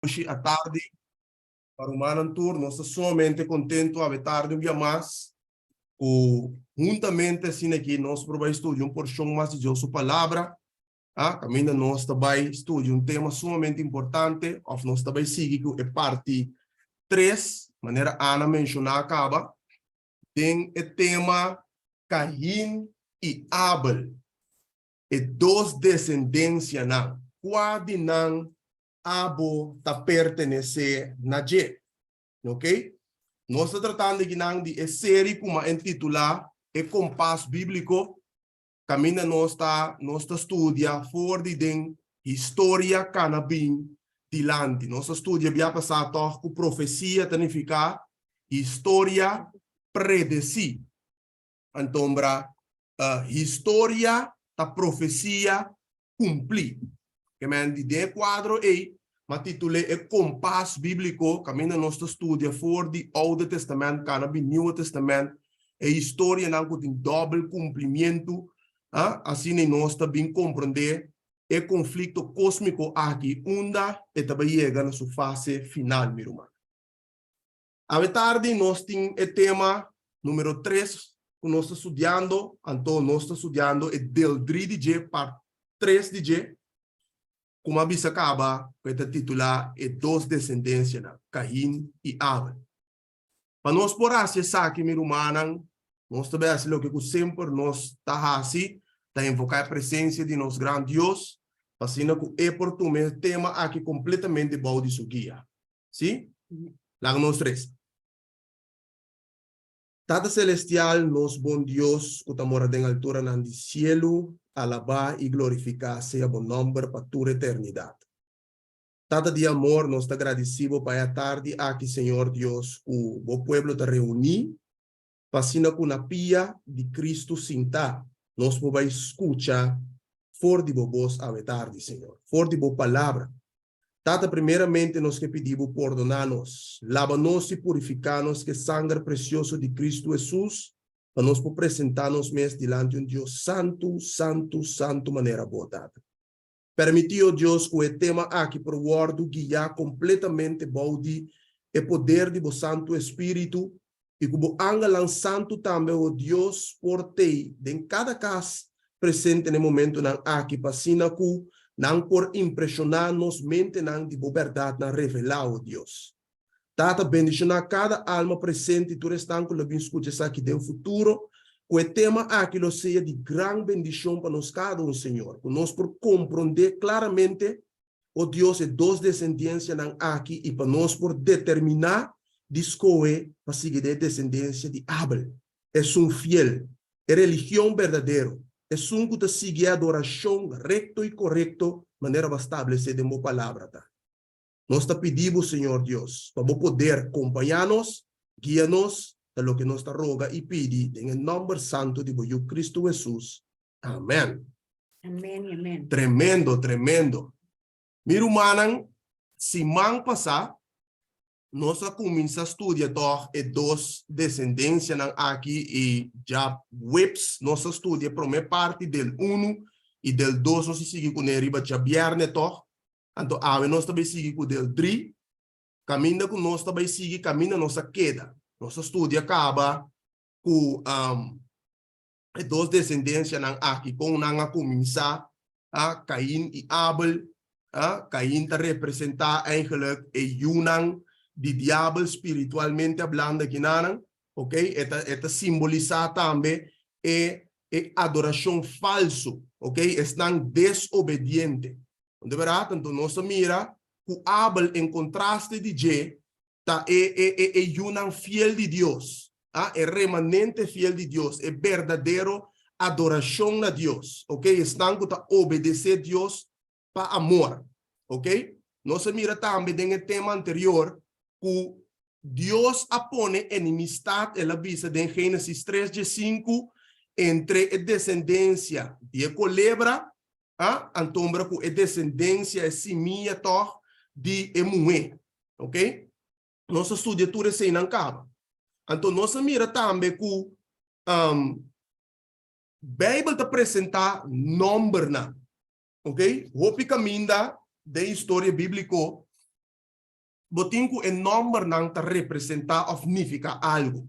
Hoje à tarde, para o Manan Tour, nós estamos somente contentes a tarde um dia mais, juntamente assim aqui, nós vamos estudar porção mais de sua palavra, caminho nós também estudar tema sumamente importante, ou nós também seguir que é parte 3, maneira Ana mencionar acaba, tem o tema Caim e Abel, e dois descendências não, quase não abo ta pertenece na je, ok? Nós estamos tratando de série como intitula é compasso bíblico, caminha nós estudia fora de história canabim dilante. Nós estudia via passado com profecia significa história predeci. Então, história da profecia cumprir. Que men de quadro e ma titule é compasso bíblico, caminha nós estudia for de Oude Testamento, canabi Novo Testamento, é história não tem doble cumprimento, assim nós também compreender é conflito cósmico aqui, onda e também chega na sua fase final, meu irmão. A tarde nós temos o tema número 3, que nós estamos estudando, então nós estamos estudando é del 3 de G para 3 de G, como a bisa acaba, que está titular é dois descendências, Caim e Abel. Para nós por assim, sabe, meu irmão, nós também assim, o que sempre nós está assim, está invocar a presença de nosso grande Deus, assim que é por tu mesmo tema aqui completamente bom de sua guia. Sim? Lá nós três. Tata celestial, nos bom Deus, que mora em altura no cielo, alabar e glorificar seja bom nome para toda eternidade. Tata de amor, nós estamos agradecidos para a tarde aqui, Senhor Deus, o povo está reunido, passando com a pia de Cristo sinta, nós podemos escutar for de voz a tarde, Senhor, for de boa palavra. Tata, primeiramente, nós que pedimos perdonar-nos, lava-nos e purificar-nos, que sangue precioso de Cristo Jesus, para nós apresentar-nos mesmo diante de um Deus santo, santo, santo, maneira boa, Tata. Permitiu Deus que o tema aqui por guardo guiar completamente balde o poder de vosso Santo Espírito e como angelan santo também o Deus por te em cada caso presente no momento não aqui passina ku não por impressionar nos mente não de verdade não revelar o Deus. Tata bendicionar cada alma presente tu restan com o bem escuta aqui do futuro. O tema aquilo seja de grande bendição para nós cada um, Senhor. Que nós por compreender claramente o Deus é dois descendências aqui e para nós por determinar discoe para seguir a descendência de Abel. É um fiel, é religião verdadeira. É um que sigue a adoração recto e correto, maneira para estabelecer de uma palavra. Tá? Nós te pedimos, Senhor Deus, para poder acompanhar-nos, guiar-nos, é o que nós te roga e pedi, em nome santo de Cristo Jesus. Amém. Amém, amém. Tremendo, tremendo. Meu irmão, semana passada, nós começamos a estudar dois descendências aqui e já webs, nós estudamos a primeira parte do 1 e do 2, nós seguimos com ele, já viernes, então, nós também seguimos com o 3, caminha com nós também seguimos, caminha nossa queda. Nosso estudo acaba com dois descendências aqui, com a começar a Caim e Abel. Caim está representar eigenlijk a união de diabo espiritualmente hablando aqui, ok? Esta simboliza também a adoração falso, ok? Estão desobedientes. De verdade, então nós mira que Abel em contraste de J, é união fiel de Deus, é remanente fiel de Deus, é verdadeiro adoração a Deus, ok? Estão que obedecer a Deus para amor, ok? Nós mira também no tema anterior que Deus apone enemistade, ela visa em Gênesis 3:5 entre a descendência de Colebra, então com a descendência é simia toch de Emué, ok? Nós estudamos tudo isso não acaba. Então nós mira também que Bíblia te apresenta número, ok? Hopi caminda da história bíblica botinku e number nang ta representa of significa algo.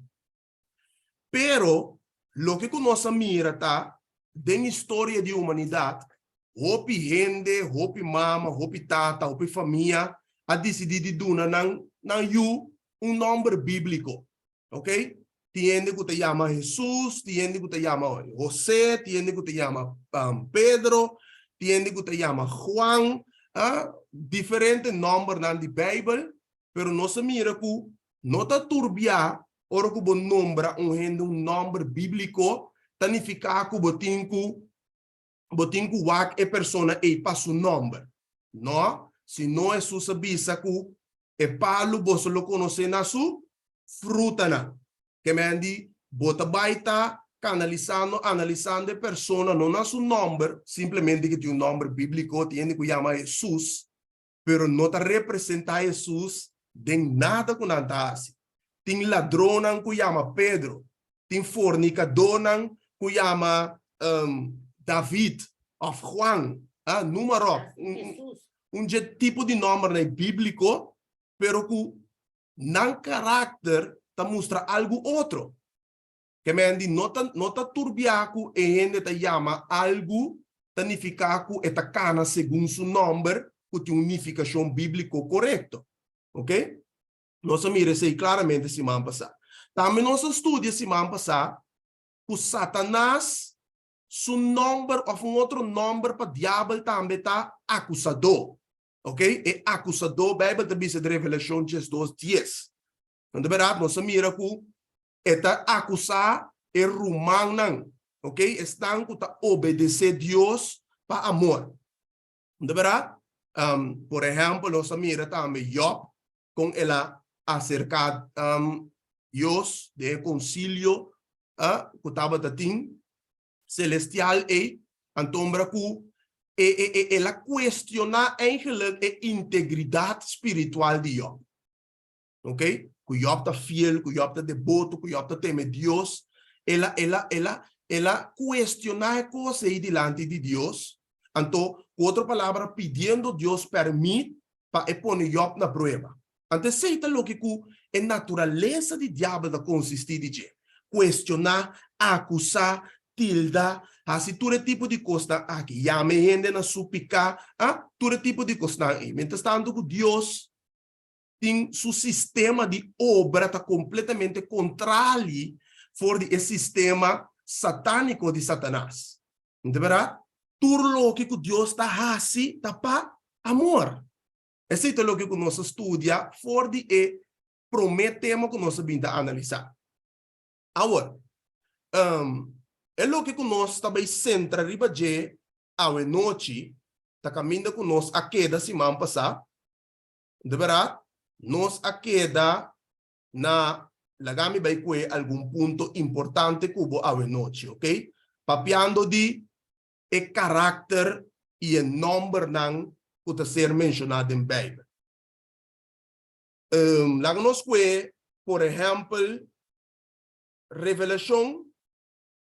Pero, lo que conoce mira ta, den história de humanidade, hopi gente, hopi mama, hopi tata, hopi família, a decidir de duna nang you number bíblico. Ok? Tiende que te llama Jesús, tiende que te llama José, tiende que te llama Pedro, tiende que te llama Juan, diferente nombre na de Bijbel, pero no se mira que no está turbia, ora que bon nombra un nombre bíblico, significa que botinku wak e persona e pa su nombre. No, si no es su sabisa que e palo vos lo conoce na su fruta na. Que me di bota baita analizando persona non ha su nombre, simplemente que tiene un nombre bíblico, tiene que llama Jesús, pero no te representa Jesús de nada con antasi. Tiene ladronan que llama Pedro, tiene fornicadonan que llama David of Juan, número un tipo de nombre bíblico, pero que nan carácter ta mostra algo outro. Que me andi nota turbiaco e gente ta llama algo tanificaco e ta cana segundo su nombre que tem unificação bíblico correto. Ok? Nós mira sei claramente semana passada. Também nós estudia semana passada que Satanás su nombre ou outro nombre para diabo também tá acusador. Ok? E acusador, Bíblia também se de Revelação 2:10. Não é verdade? Nós mira que está acusar e rumang nang, ok? Estão que tá obedecer Deus para amor. Não é verdade? Por exemplo, nós mira também Job com ela acerca Deus de concílio que estava dating celestial e antombra que ela questiona eigenlijk a integridade espiritual de Job. Ok? Que Job está fiel, que Job está devoto, que Job está teme Deus. Ela questiona coisas aí delante de Deus. Então, com outra palavra, pedindo Deus permite para pôr Job na prova. Então, aceita o que a natureza de diabo da consistir de questionar, acusar, tildar, assim, todo tipo de coisa aqui. Já me rende na suplicar, todo tipo de coisa aí. Mientras tanto, que Deus tem seu sistema de obra está completamente contrário for de sistema satânico de Satanás. Não é verdade? Tudo o que Deus está fazendo está para amor. Esse é o que nós estudia for de prometemos que nós vamos analisar. Agora, é o que nós também centra riba de a noite, está caminhando com nós a queda semana passada. De verdade? Nós a queda na lagami vai que algum ponto importante cubo a noite, ok? Papiando de caráter e nome não pode ser mencionado em Bíblia. Lagnos que, por exemplo, Revelação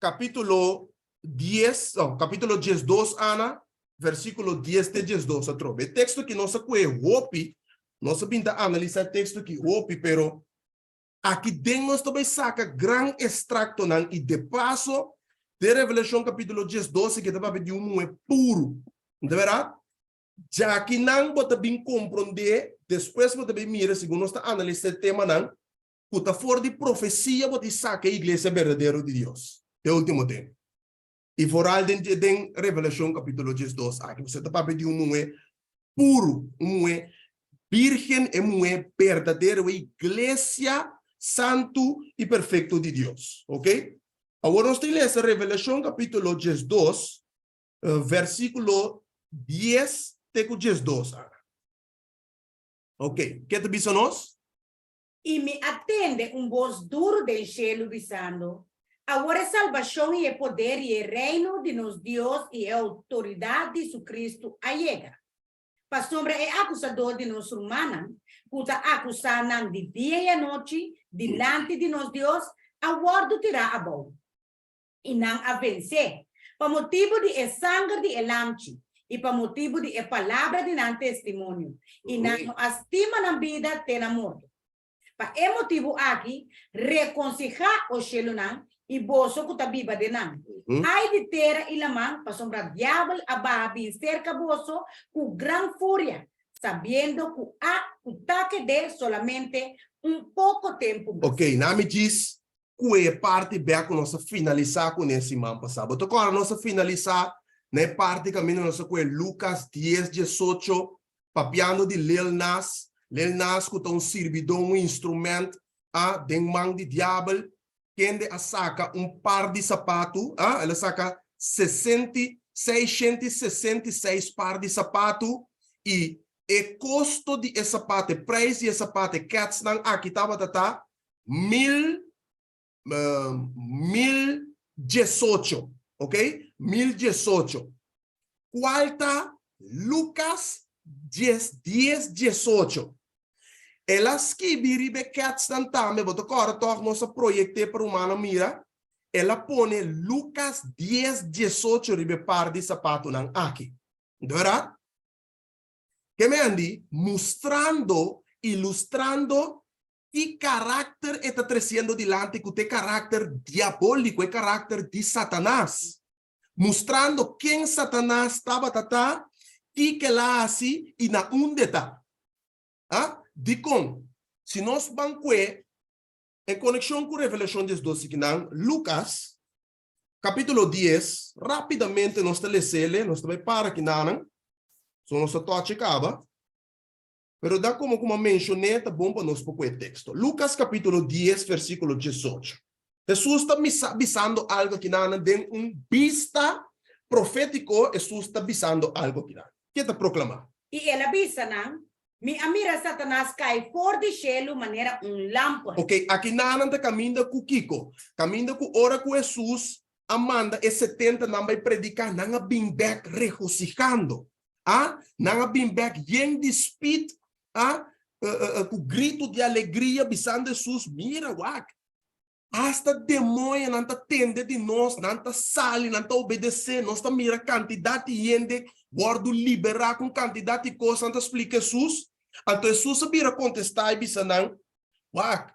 capítulo 10, capítulo 12, Ana, versículo 10 de 12, o texto que nós que hopi, nós sabemos analisar o texto que hopi, pero aqui dentro nós também saca gran extracto nan, e de passo, de Revelação capítulo 12, que estava de é puro, de verdade? Já que não pode bem compreender, depois pode bem mirar, segundo nós analisar o tema nan, que fora de profecia pode sacar a igreja verdadeira de Deus. É o último tempo. E foral de Revelação capítulo 12, aqui você está para de é puro, é virgem, é verdadeiro, é igreja santo e perfeito de Deus, ok? Agora nós temos essa Revelação capítulo 12, versículo 10 até 12. Ok, que te diz nós? E me atende voz duro del cielo dizendo: agora salvação e poder e reino de nos Deus e a autoridade de su Cristo allega. Para sombra é acusador de nós humanos, puta acusar de dia e a noite, delante de nós Deus, a guardo tirar a bom. E não a vencer, para motivo de sangue de elamche, e para motivo de a palavra de não testemunho. E não estima na vida tem morto. Para é motivo aqui, reconciliar o cielo não e bolso que está viva de não. Ai de terra e lamang, para sombra diabo a babi cerca bolso com gran fúria, sabendo que o ataque de solamente pouco tempo. Ok, nami diz que é parte bem que nós finalizar com esse mapa sábado. Agora nós finalizar né parte caminho nós com Lucas 10:18, papiando de Lil Nas que tá servidor instrumento de mão de diabo, que saca par de sapato, ela saca 666 par de sapato e o custo de esse sapato, o preço de esse sapato, cats nang aqui estava 1018, ok? 1018. Quarta, Lucas 10:18. Ela escreve cats nang tame, boto agora toch nosso projeto para humana mira. Ela põe Lucas 10:18 ribe par de sapato nang aqui. Verdade? Que me andi mostrando, ilustrando que caráter está trazendo delante com o caráter diabólico, o caráter de Satanás. Mostrando quem Satanás estava tata, que ela assim e na onde está. De com, se nós banque em conexão com Revelação 12, que não, Lucas, capítulo 10, rapidamente nós telecele, nós também para que não, só nós toque acaba, pero dá como mencionei, tá bom para nós pouco o texto. Lucas capítulo 10, versículo 18. Jesus está avisando algo que não tem vista profético, Jesus está avisando algo que não. Que está proclamando? E ela avisa, não? Mira Satanás cai fora do cielo maneira lâmpada. Ok, aqui não está caminhando com Kiko, caminhando com ora com Jesus, Amanda e 70 não vai predicar, não vai bem back regocijando. Não vai bem back em despit, com grito de alegria, bisando Jesus, mira, uac. Hasta demônio não está tende de nós, não está sali, não está obedecer, nós está mira quantidade de gente, guardo liberar com quantidade de coisa, não está explica Jesus. Então Jesus sabia contestar e bisa não, uac,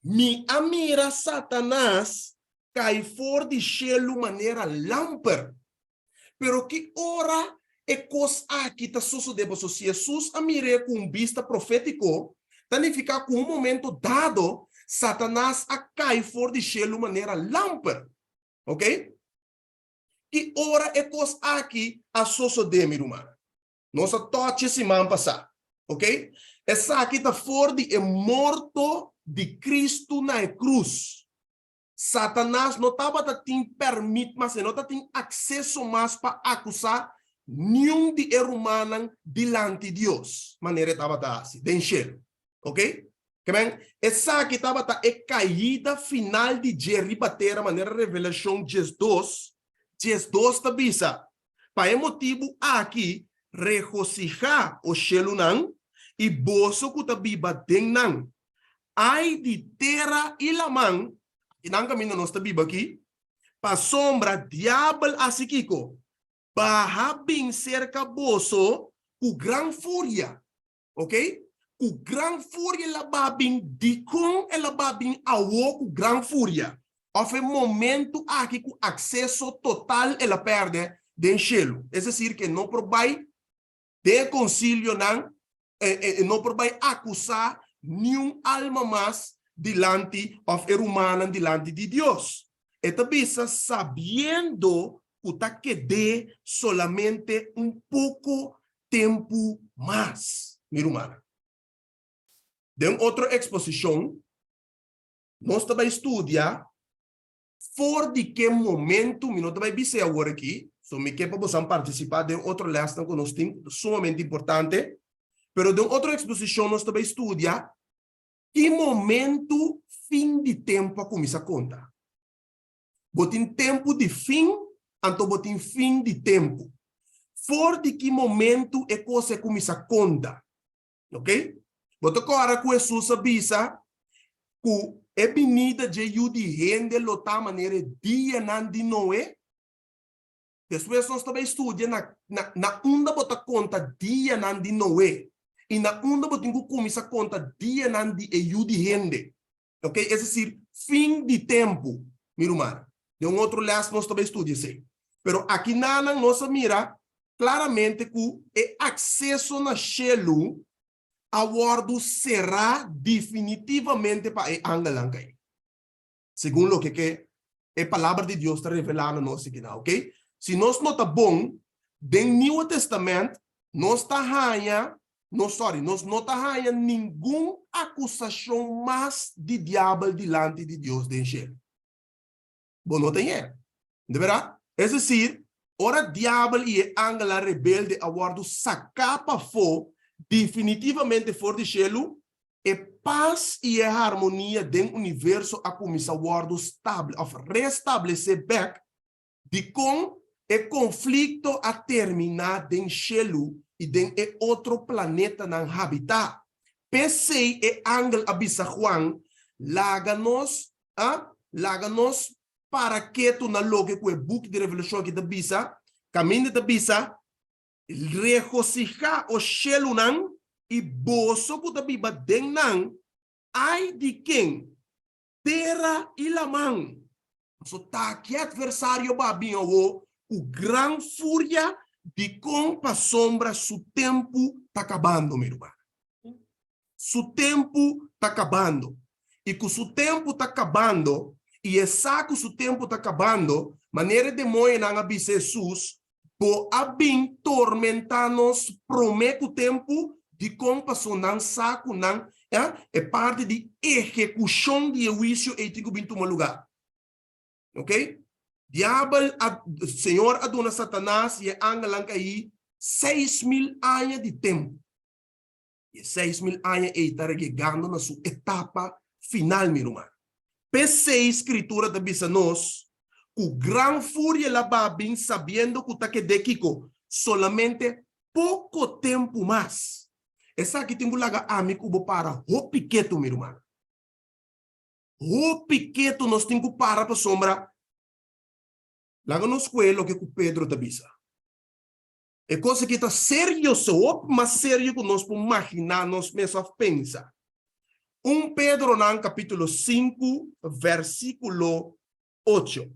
mi amira Satanás cai fora de cielo maneira lâmpada, pero que ora é coisa aqui está sucedendo, se Jesus amira com vista profético, significa com momento dado, Satanás a cai fora de cielo maneira lâmpada, ok? Que ora é coisa aqui a suceder, meu irmão. Nossa toque se man passar, ok? Essa aqui está fora de morto de Cristo na cruz. Satanás não estava tendo permito, mas não tem acesso mais para acusar nenhum de humano diante de Deus. Maneira estava assim, de cielo, ok? Essa aqui estava a caída final de Jerry Batera, maneira Revelação 12 está bisa. Para motivo aqui, regocijar o cielo não, e bolso que está viva den não. Ai de terra e lamang, e não caminho nós está viva aqui, para sombra diabo asiquico, barra bem cerca bolso, com gran fúria, ok? O gran fúria ela babin dicon ela babin awo com gran fúria. Houve momento aqui com acesso total ela perde de cielo. É decir, que não probai de concílio não probai acusar nenhum alma mais diante of humana diante de Deus. Esta bisa sabendo que está quede solamente pouco tempo mais, minha irmã. De outra exposição, nós também estudar for de que momento, nós também visse agora aqui, so me que para participar de outra lesson que nós temos, sumamente importante, pero de outra exposição nós também estudar que momento fim de tempo começa a contar. Botin tempo de fim, então botin fim de tempo. For de que momento é coisa começa a contar, ok? Boto agora com Jesus avisa que é venida de Judi rende lota maneira dia não de Noé Depois nós também estudamos na onda bota conta dia nan de Noé. E na onda bota começa a conta dia nan de EU de rende. Ok? É decir, fim de tempo. Mira, mano. De outro lado, nós também estudamos isso. Pero aqui na nossa mira, claramente que o acesso na Shelu a bordo será definitivamente para o Angalanca. Segundo o que a palavra de Deus está revelando a nós aqui, ok? Se nós não está bom, do Novo Testamento, nós não está ganhando nenhuma acusação mais de diabo diante de Deus de enxerga. Bom, não tem de verdade? É decir, ora diabo e angela rebelde a bordo sacar para fora definitivamente fora de cielo e paz e a harmonia do universo a começar a bordo restabelecer back de com o conflito a terminar em cielo e em outro planeta não habitar. Pensei e angel abisa Juan, laga-nos para que tu na logo que o book de revelação que te bisa, caminho de bisa, regocijar o cielo nan e boso que te biba den nan, ai de quem terra e la man. So tá que adversário babinho o gran fúria de compa sombra su tempo tá acabando, meu irmão. Su tempo tá acabando. E que su tempo tá acabando, e é saco su tempo tá acabando, maneira de moer na abis Jesus, po abin tormentanos promete o tempo de compa sonan saco nan, é parte de execução de juízo ético bintu uma lugar. Ok? Diabo, Senhor aduna Satanás e angelang aí 6.000 anos de tempo. E 6.000 anos ele está chegando na sua etapa final, meu irmão. P6 escritura da bisa nós, o gran fúria lá babin sabendo que está que de Kiko, solamente pouco tempo mais. Essa aqui tem um laga amigo para o piqueto, meu irmão. O piqueto nós temos que parar para sombra. Laga nos coelho que o Pedro da bisa. É coisa que está sério, mas sério que nós podemos imaginar, nós mesmos pensar. Pedro, no capítulo 5, versículo 8.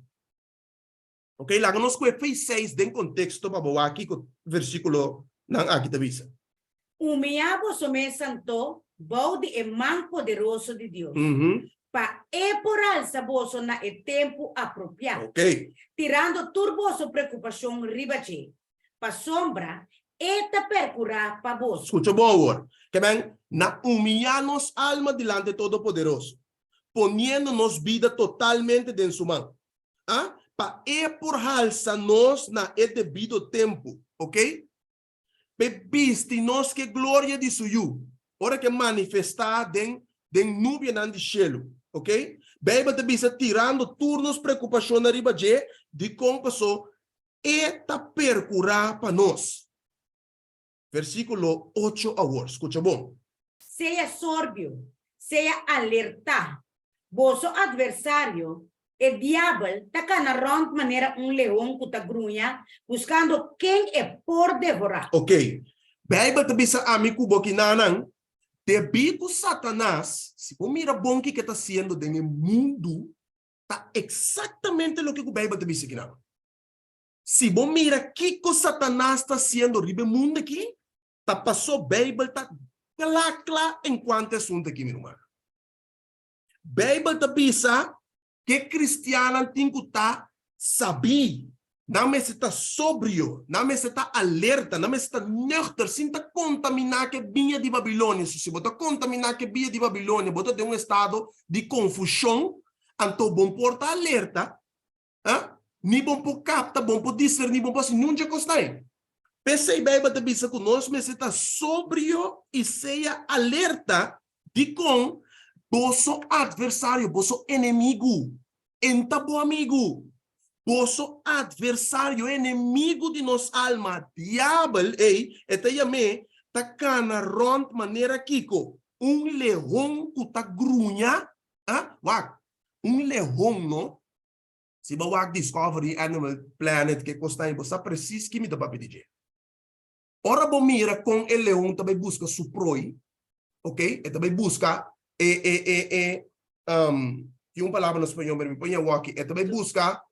Ok? Lá nós com Efésios 6, em contexto, para boa aqui, com versículo, não, aqui está visa. Humilhavo some santo, bode e man poderoso de Deus. Para por alça vosso na e tempo apropriado. Ok. Tirando turboso preocupação ribache. Pa sombra, eta percurar pa vosso. Escucha bom agora. Que bem, na humilhar-nos alma delante do Todo-Poderoso, poniendo-nos vida totalmente dentro de sua mão. Para por alça nós na e devido tempo, ok? Bebiste nós que glória de suyo, ora que manifestar den nuvem nan de cielo, ok? Beba te bisa tirando turnos preocupação na riba de compasso eta percurar para nós. Versículo 8 agora, escucha bom. Seja sórbio, seja alerta. Vosso adversário, o diabo, está na ronda maneira leão que está grunha, buscando quem é por devorar. Ok. Beba te bisa amigo boquinanan, debido Satanás, se você mira bom que está sendo no mundo, está exatamente o que o Bíblia te diz aqui. Se você mira que Satanás está sendo no mundo aqui, tá passou Bíblia tá clara enquanto assunto aqui, meu irmão. Bíblia te diz que cristiano tem que estar saber, não me está sobrio, não me está alerta, não me está neuter, sem estar contaminar que vinha de Babilônia. Se você contaminar que vinha de Babilônia, você tem um estado de confusão, então bom por estar alerta, ni bom por capta, bom por discernir, bom por assim, nunca gostei. Pensei bem, mas também se conosco, mas está sobrio e seja alerta de com vosso adversário, vosso inimigo, entabo amigo. Vosso adversário, inimigo de nossa alma, diabo, eta yame, ta cana rond maneira kiko, leão que ta grunha, leão, no? Se você Discovery Animal Planet, que custa em você precisa que me dá para pedir. Ora, você mira com o leão, também busca sua proi, ok? E também busca, tem uma palavra no espanhol, mas me põe aqui, e também busca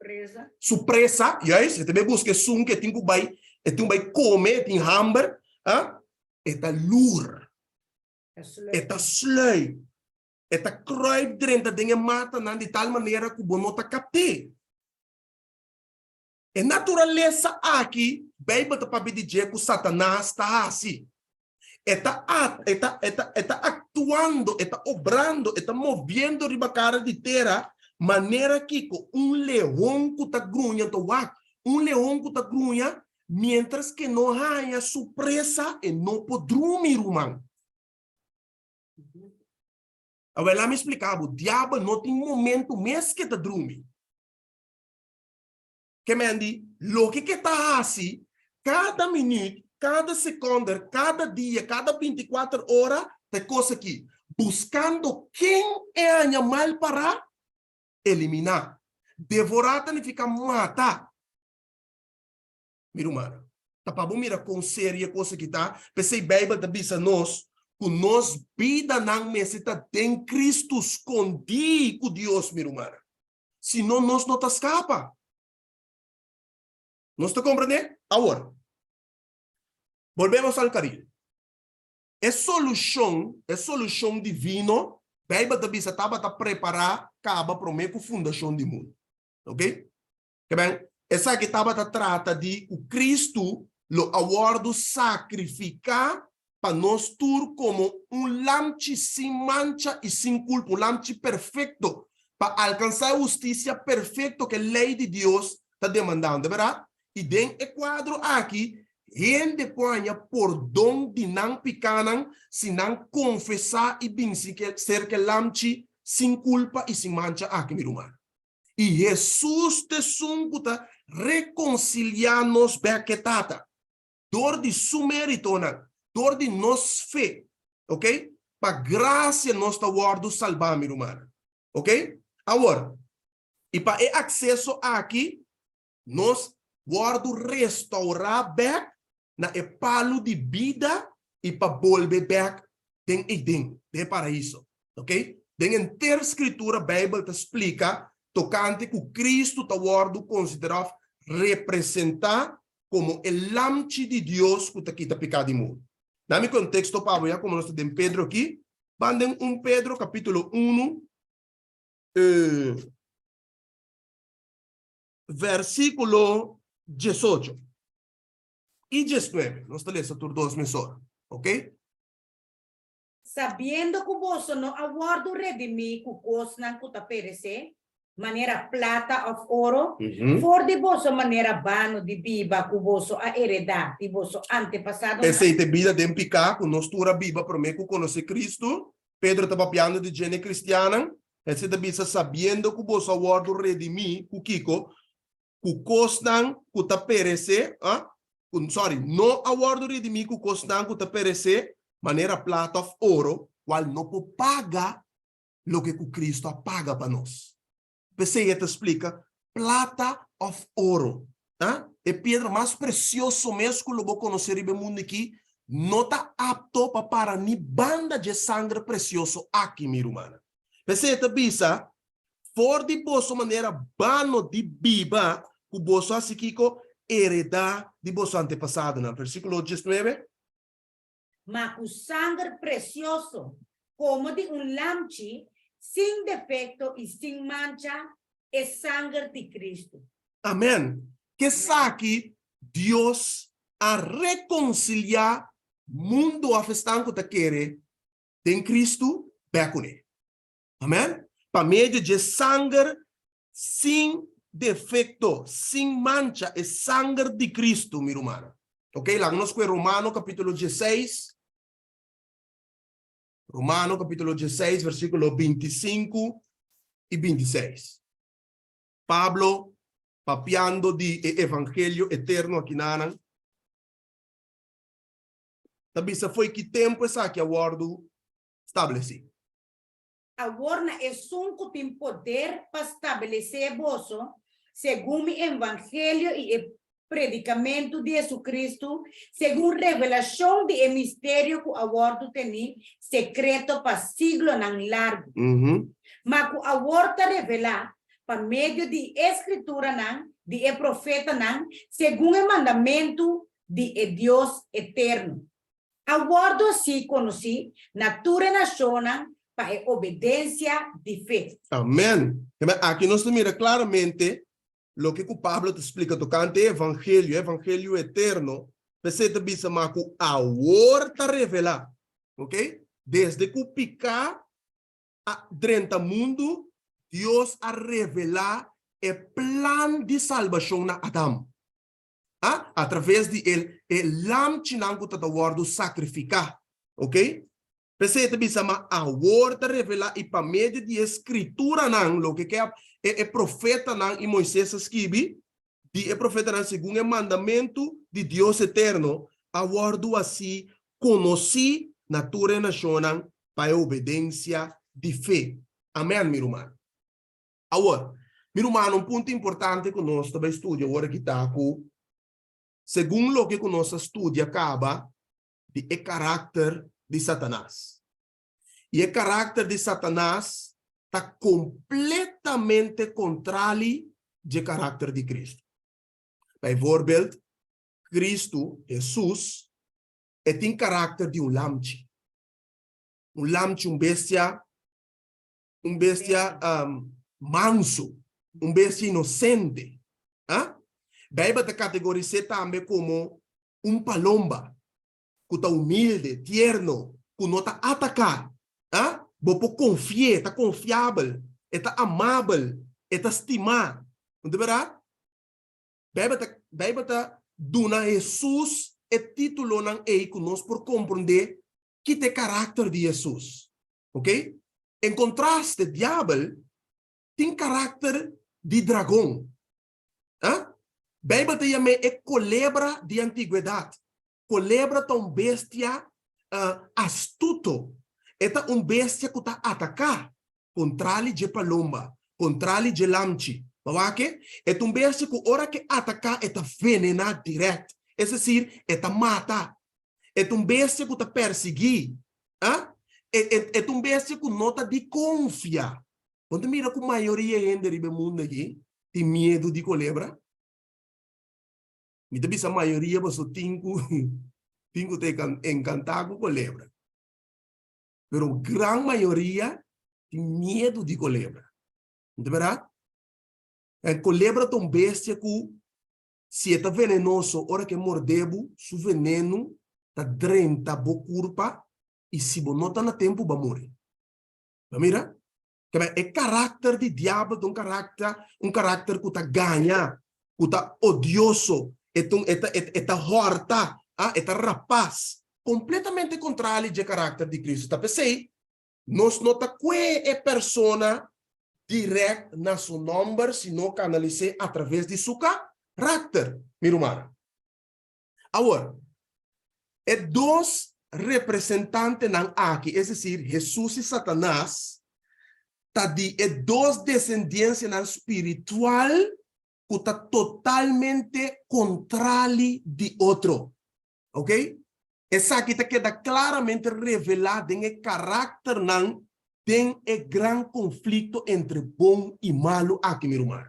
sua presa, yes? E também busca sum, que tem que vai comer, tem hamburger, e tá lure, e tá slui, e tá kruip dentro de mata, de tal maneira que você não tá capte. E natureza aqui, Bíblia está para dizer que Satanás está assim. Está actuando, está obrando, está movendo riba cara de terra, maneira que leão que está grunha, leão que está grunha, mientras que não haya surpresa e não pode dormir, irmão. Agora, lá me explicava, o diabo não tem momento mesmo que está dormir. Que me andi, lo que está assim, cada minuto, cada segundo, cada dia, cada 24 horas, tem coisa aqui, buscando quem é animal para eliminar, devorar, e ficar matar. Mira, mano, tá para mira com séria coisa que tá, pensei Bíblia da bisa nós, que nós vida não necessita em Cristo escondido com Deus, mira, mano. Senão nós não tá escapa. ¿No está comprendiendo? Ahora, volvemos al carril. Es solución divino. Bíblia da Bisa estava a preparar acaba para a fundação do mundo. Ok? Que bem? Essa que estava a trata de o Cristo lo aguardo sacrificar para nós tur como lamchi sem mancha e sem culpa, lamchi perfeito para alcançar a justiça perfeita que a lei de Deus está demandando, verdade? E dentro do quadro aqui, gente põe por dom de não picanan, se não confessar e bem ser que lamchi sem culpa e sem mancha aqui, meu irmão. E Jesus te sunguta reconciliar-nos bem que tata. Dor de su mérito, dor de nos fé, ok? Para graça nós está guardo salvar, meu irmão. Ok? Agora, e para o acesso aqui, nós guardo restaurar back na palo de vida e para volver back tem de paraíso, ok? Tem inteira escritura, a Bíblia te explica tocante que Cristo te guardo considerado representar como o lamchi de Deus que te quita pecado de mundo. Na meu contexto, Pablo, já como nós temos Pedro aqui, mandem Pedro capítulo 1, versículo 18 y 19. Nós estamos lendo por 2 horas, ok? Sabiendo que vos no aguardo redimir que vos não cuta perece, maneira plata of ouro, for de vos maneira bano de biba que vos a heredar de vos antepassado. Essa é a vida de picar, que nós tura biba para mim que conhece Cristo. Pedro estava piando de gente cristiana. Essa é a vida sabendo que vos aguardo redimir, que Kiko, que costan que ta perece, sorry, no aguardo redimir que costan que ta perece, maneira plata of ouro, qual não pode pagar lo que Cristo paga para nós. Você te explica, plata of ouro, é pedra mais preciosa mesmo que eu vou conhecer no mundo aqui, não está apto para ni banda de sangue precioso aqui, minha irmã. Você te bisa, for de boa maneira, bano de biba, que você assim que heredar de vosso antepassado, no versículo 19. Mas o sangue precioso, como de lamchi, sem defeito e sem mancha, é sangue de Cristo. Amém. Que saque Deus a reconciliar mundo afestanco da querer em Cristo, becune. Amém. Para meio de sangue sem defeito, sem mancha, é sangue de Cristo, meu irmão. Ok? Lá nós com Romano capítulo 16. Romano capítulo 16, versículo 25 e 26. Pablo, papiando de evangelho eterno aqui na Tabisa foi que tempo essa que a guardo estabeleci. Agora é um que tem poder para estabelecer bolso, segundo o evangelho e o predicamento de Jesucristo, segundo revelação de mistério que o aborto tem secreto para siglo não largo. Mas que o aborto revela por meio de escritura não, de profeta não, segundo o mandamento de Deus eterno. Aborto se conhece natura nacional para obediência de fé. Amém. Aqui nós mira claramente lo que o Pablo te explica tocante evangelho eterno, você te bisa mas que a horta revela, ok? Desde que o picar durante o mundo, Deus a revelar o plano de salvação na Adão. Através de el lam chinango tata wardo sacrificar, ok? Você te bisa mas a horta revela e para meio de escritura não, lo que é profeta não e Moisés escreve, de profeta não segundo o mandamento de Deus eterno, a wardo assim conheci natura nacional para obediência de fé. Amém, meu irmão. Agora, meu irmão, ponto importante que nós também estudamos agora que está com, segundo o que nós estudamos, acaba de caráter de Satanás. E o caráter de Satanás está completamente contrário do caráter de Cristo. Bijvoorbeeld, Cristo, Jesus, tem caráter de lamchi. Lamchi, bestia manso, bestia inocente. Bíblia te categoriza também como palomba, que está humilde, tierno, que não está atacar. Você confia, está confiável, está amável, está estimado. Não é verdade? Bíblia está dando Jesus o título não é que nós por compreender que tem caráter de Jesus. Ok? Em contraste, o diabo tem caráter de dragão. Bíblia chama culebra de antiguidade. Culebra é uma bestia astuto. Esta é uma bestia que está atacar contra de palomba, contra de lamchi. É uma bestia que hora que atacar está venena direto. É decir, está mata. É uma bestia que está perseguir. É uma bestia que não está de confiar. Quando mira que a maioria do mundo aqui tem medo de culebra. Então, a maioria você tem que encantar com culebra. Mas a grande maioria tem medo de culebra. Não é verdade? A culebra é uma bestia que, se é venenoso, hora que mordebo, seu veneno está dentro da corpo e se não está no tempo, vai morrer. Mira? É caráter de diabo, um caráter que está ganha, que está odioso, é horta, é rapaz, completamente contrário do caráter de Cristo. Tá pensei? Nós nota que é persona direta na seu nome, se não canalize através de seu caráter, meu irmão. Agora, é dois representantes aqui, é decir, Jesus e Satanás, tá de dois descendências espiritual que está totalmente contrário de outro. Ok? Essa aqui queda claramente revelada em caráter não tem grande conflito entre bom e malo aqui, meu irmão.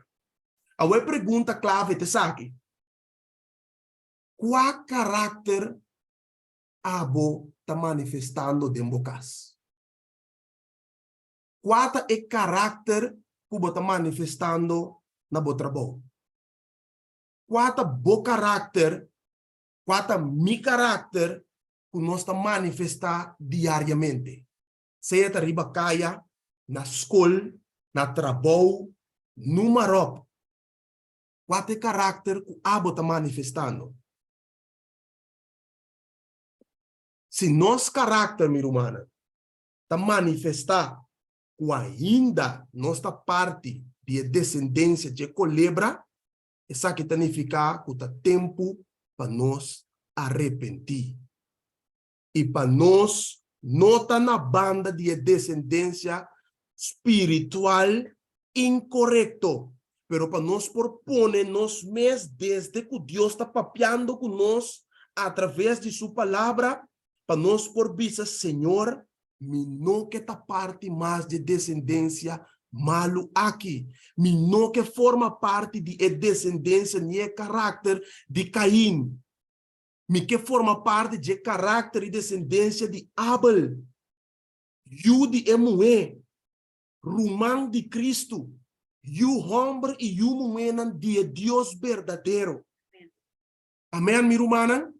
A pergunta clave é essa aqui. Qual caráter abo está manifestando dentro de casa? Qual é o caráter que você está manifestando na sua trabalho? Qual é o bom caráter? Qual é o meu caráter que nós estamos manifestando diariamente? Seja na ribacaia, na escola, na trabalho, no marop. Qual é o caráter que você está manifestando? Se nosso caráter, minha irmã, está manifestando que ainda nossa parte de descendência de culebra, isso aqui significa que está tempo para nós arrepentir. E para nós não estar na banda de descendência espiritual incorreto. pero para nos propone nos mes desde que Dios está papeando con nos a través de su palabra, para nos por visa, Señor, mi no que esta parte más de descendencia malo aqui, mi no que forma parte de descendencia ni el carácter de Caín, mi que forma parte de carácter y descendencia de Abel, you de Emué, rumán de Cristo, you hombre y you mujer de Dios verdadero. Amém, mi rumana?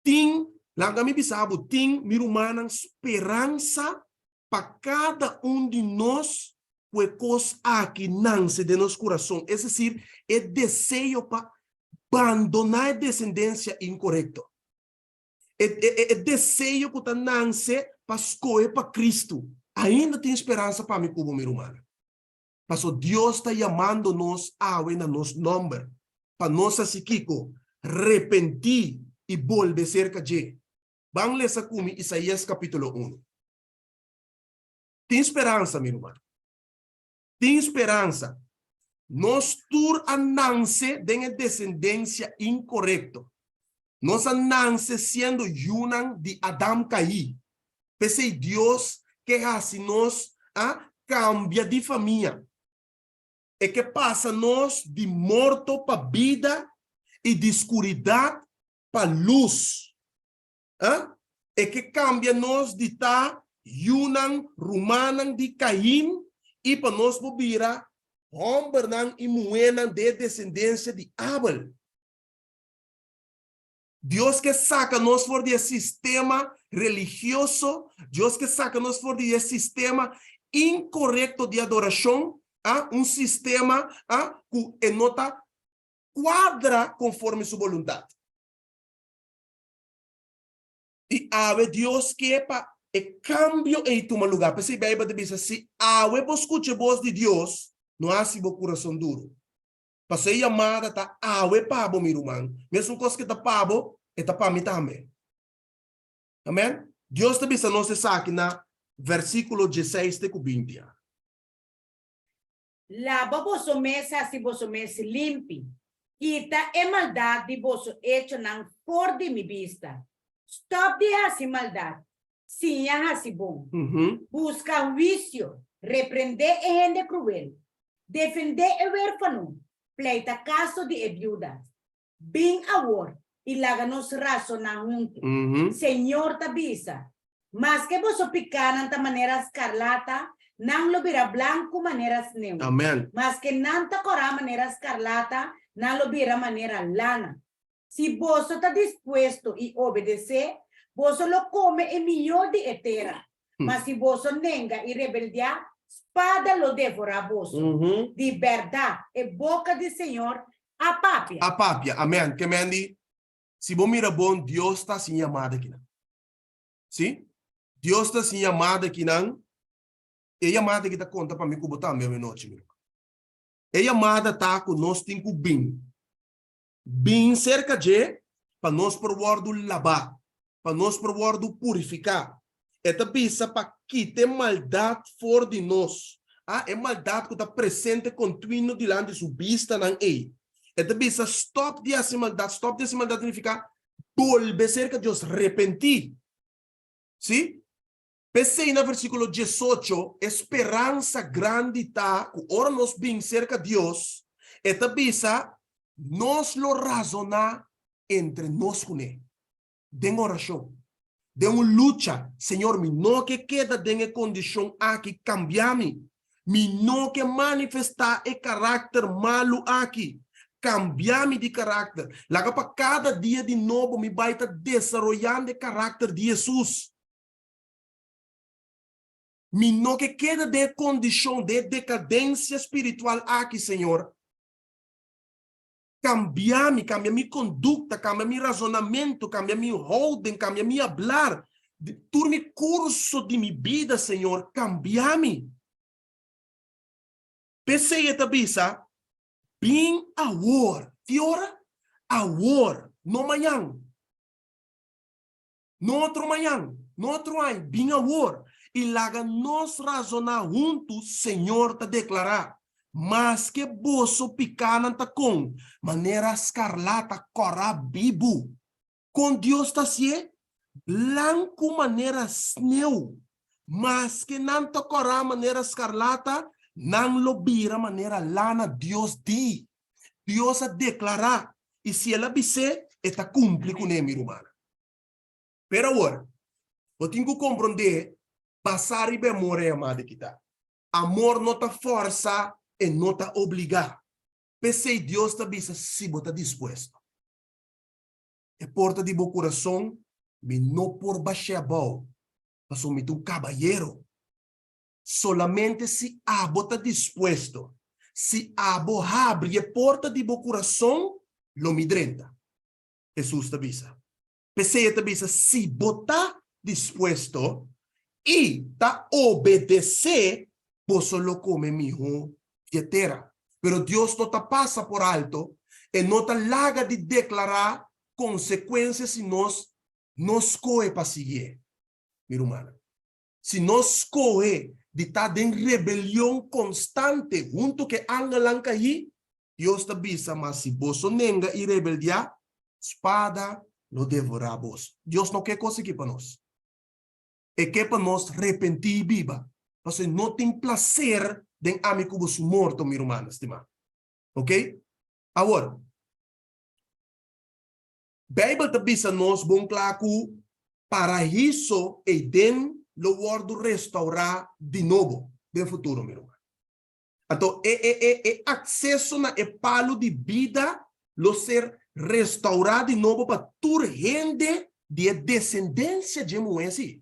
Tem, lá mi bisabo, tem mi rumana esperança para cada de nós, pues aqui nasce de nosso coração. É decir, é desejo para abandonar a descendência incorreta. É desejo que está nasce para escolher para Cristo. Ainda tem esperança para mim como mi rumana. Pastor, Deus está chamando-nos a nosso nome, para nós asiquico, repentir e volver cerca de. Vamos ler essa comigo, Isaías capítulo 1. Tem esperança, meu irmão. Tem esperança. Nós tur anance de descendência incorreta. Nós anance sendo yunan de Adam caí. Pensei Deus que assim nós cambia de família. É que passa nós de morto para vida e de escuridão para luz. É que cambia nós de estar yunan, rumanan de Caim e para nós virar homem e mulher de descendência de Abel. Deus que saca nós fora desse sistema religioso, Deus que saca nós fora desse sistema incorreto de adoração, sistema que nota quadra conforme sua vontade. E ave Deus que é para cambio em tu lugar. Pensei bem, para dizer se ave você escuta a voz de Deus, não há se o coração duro. Passei chamada tá ave pabo meu irmão. Mesmo coisa que tá pabo, é tá para mim também. Amém? Deus te bisa não se saque na versículo 16 de 20. Lava vosso mesa se vosso mesa limpi. Quita a maldade vosso hecho não for de mi vista. Stop de hacer maldade. Sim, hace bom. Busca juicio. Reprender a gente cruel. Defender o huérfano. Pleita caso de viuda. Bem awor. E láganos razonar junto. Senhor tabisa. Mas que vosso picanan ta manera escarlata, não lo vira blanco manera neu. Amém. Mas que não ta corá manera escarlata, não lo vira manera lana. Se você está disposto e obedecer, você lo come e melhor de etera. Mas se você nega e rebeldia, espada lo devora você. De verdade, é boca do Senhor, a pápia. A pápia, amém. Que mendi, se você mira bom, Deus está sem chamada aqui. Sim? Deus está sem chamada aqui, não? E a chamada que está conta para mim que botar meu noite, meu. E a chamada está com nós tem que bem cerca de para nós provar do lavar, para nós provar do purificar. Esta pisa para quitar maldade fora de nós. É maldade que está presente contínuo diante de sua vista não é. Esta pisa stop de essa maldade significa volver cerca de Deus, arrepentir. Sim? Pensei no versículo 18, esperança grande está, ora nós bem cerca de Deus, esta pisa nós lo razonar entre nós com ele. De oração, de uma luta, Senhor, me não que queda de condição aqui cambiar-me, me não que manifestar o caráter malo aqui, cambiar-me de caráter. Lá para cada dia de novo me vai estar desenvolvendo o caráter de Jesus. Me não que queda de condição de decadência espiritual aqui, Senhor. Cambia minha conduta, cambia meu razonamento, cambia meu holding, cambia meu hablar. Turme curso de minha vida, Senhor, cambia-me. Pensei esta bisa, bem agora, fiora, agora, no amanhã. No outro amanhã, no outro ano, bem agora. E lá nós razonar juntos, Senhor, te declarar. mas que boso picananta com maneira escarlata cora bibu. Com Deus tá se blanco maneira sneu, mas que nanta cora maneira escarlata, não lobira maneira lana Deus di. Deus a declarar, e se ela bise, está cumpre com ele, irmã. Pero agora, eu tenho que compreender, passar e bem morrer, amada, que tá. Amor não tá força e não tá obrigar. Pensei Deus tá bisa se você tá disposto. É porta de meu coração, me não por baixar a boa, mas eu me um caballero. Solamente se abo tá disposto. Se abo abre a porta de meu coração, lo me drenta. Jesus tá bisa. Pensei tá bisa se botar disposto e tá obedecer, posso lo come mijo tierra. Pero Dios no te pasa por alto y no te larga de declarar consecuencias si nos coge para seguir, mi hermana. Si nos coge de estar en rebelión constante junto que angalanca ahí, Dios te avisa, mas si vos nenga y rebeldia, espada lo devora vos. Dios no quer conseguir para nós. É que para nós arrepentir e viva. Você não tem prazer de amigo vos morto, minha irmã, estimado. Ok? Agora, Bíblia te diz a nós, bom claro, paraíso e den lo guardo restaurar de novo, no futuro, minha irmã. Então, acesso na palo de vida, lo ser restaurado de novo para tu gente de descendência de Moisés.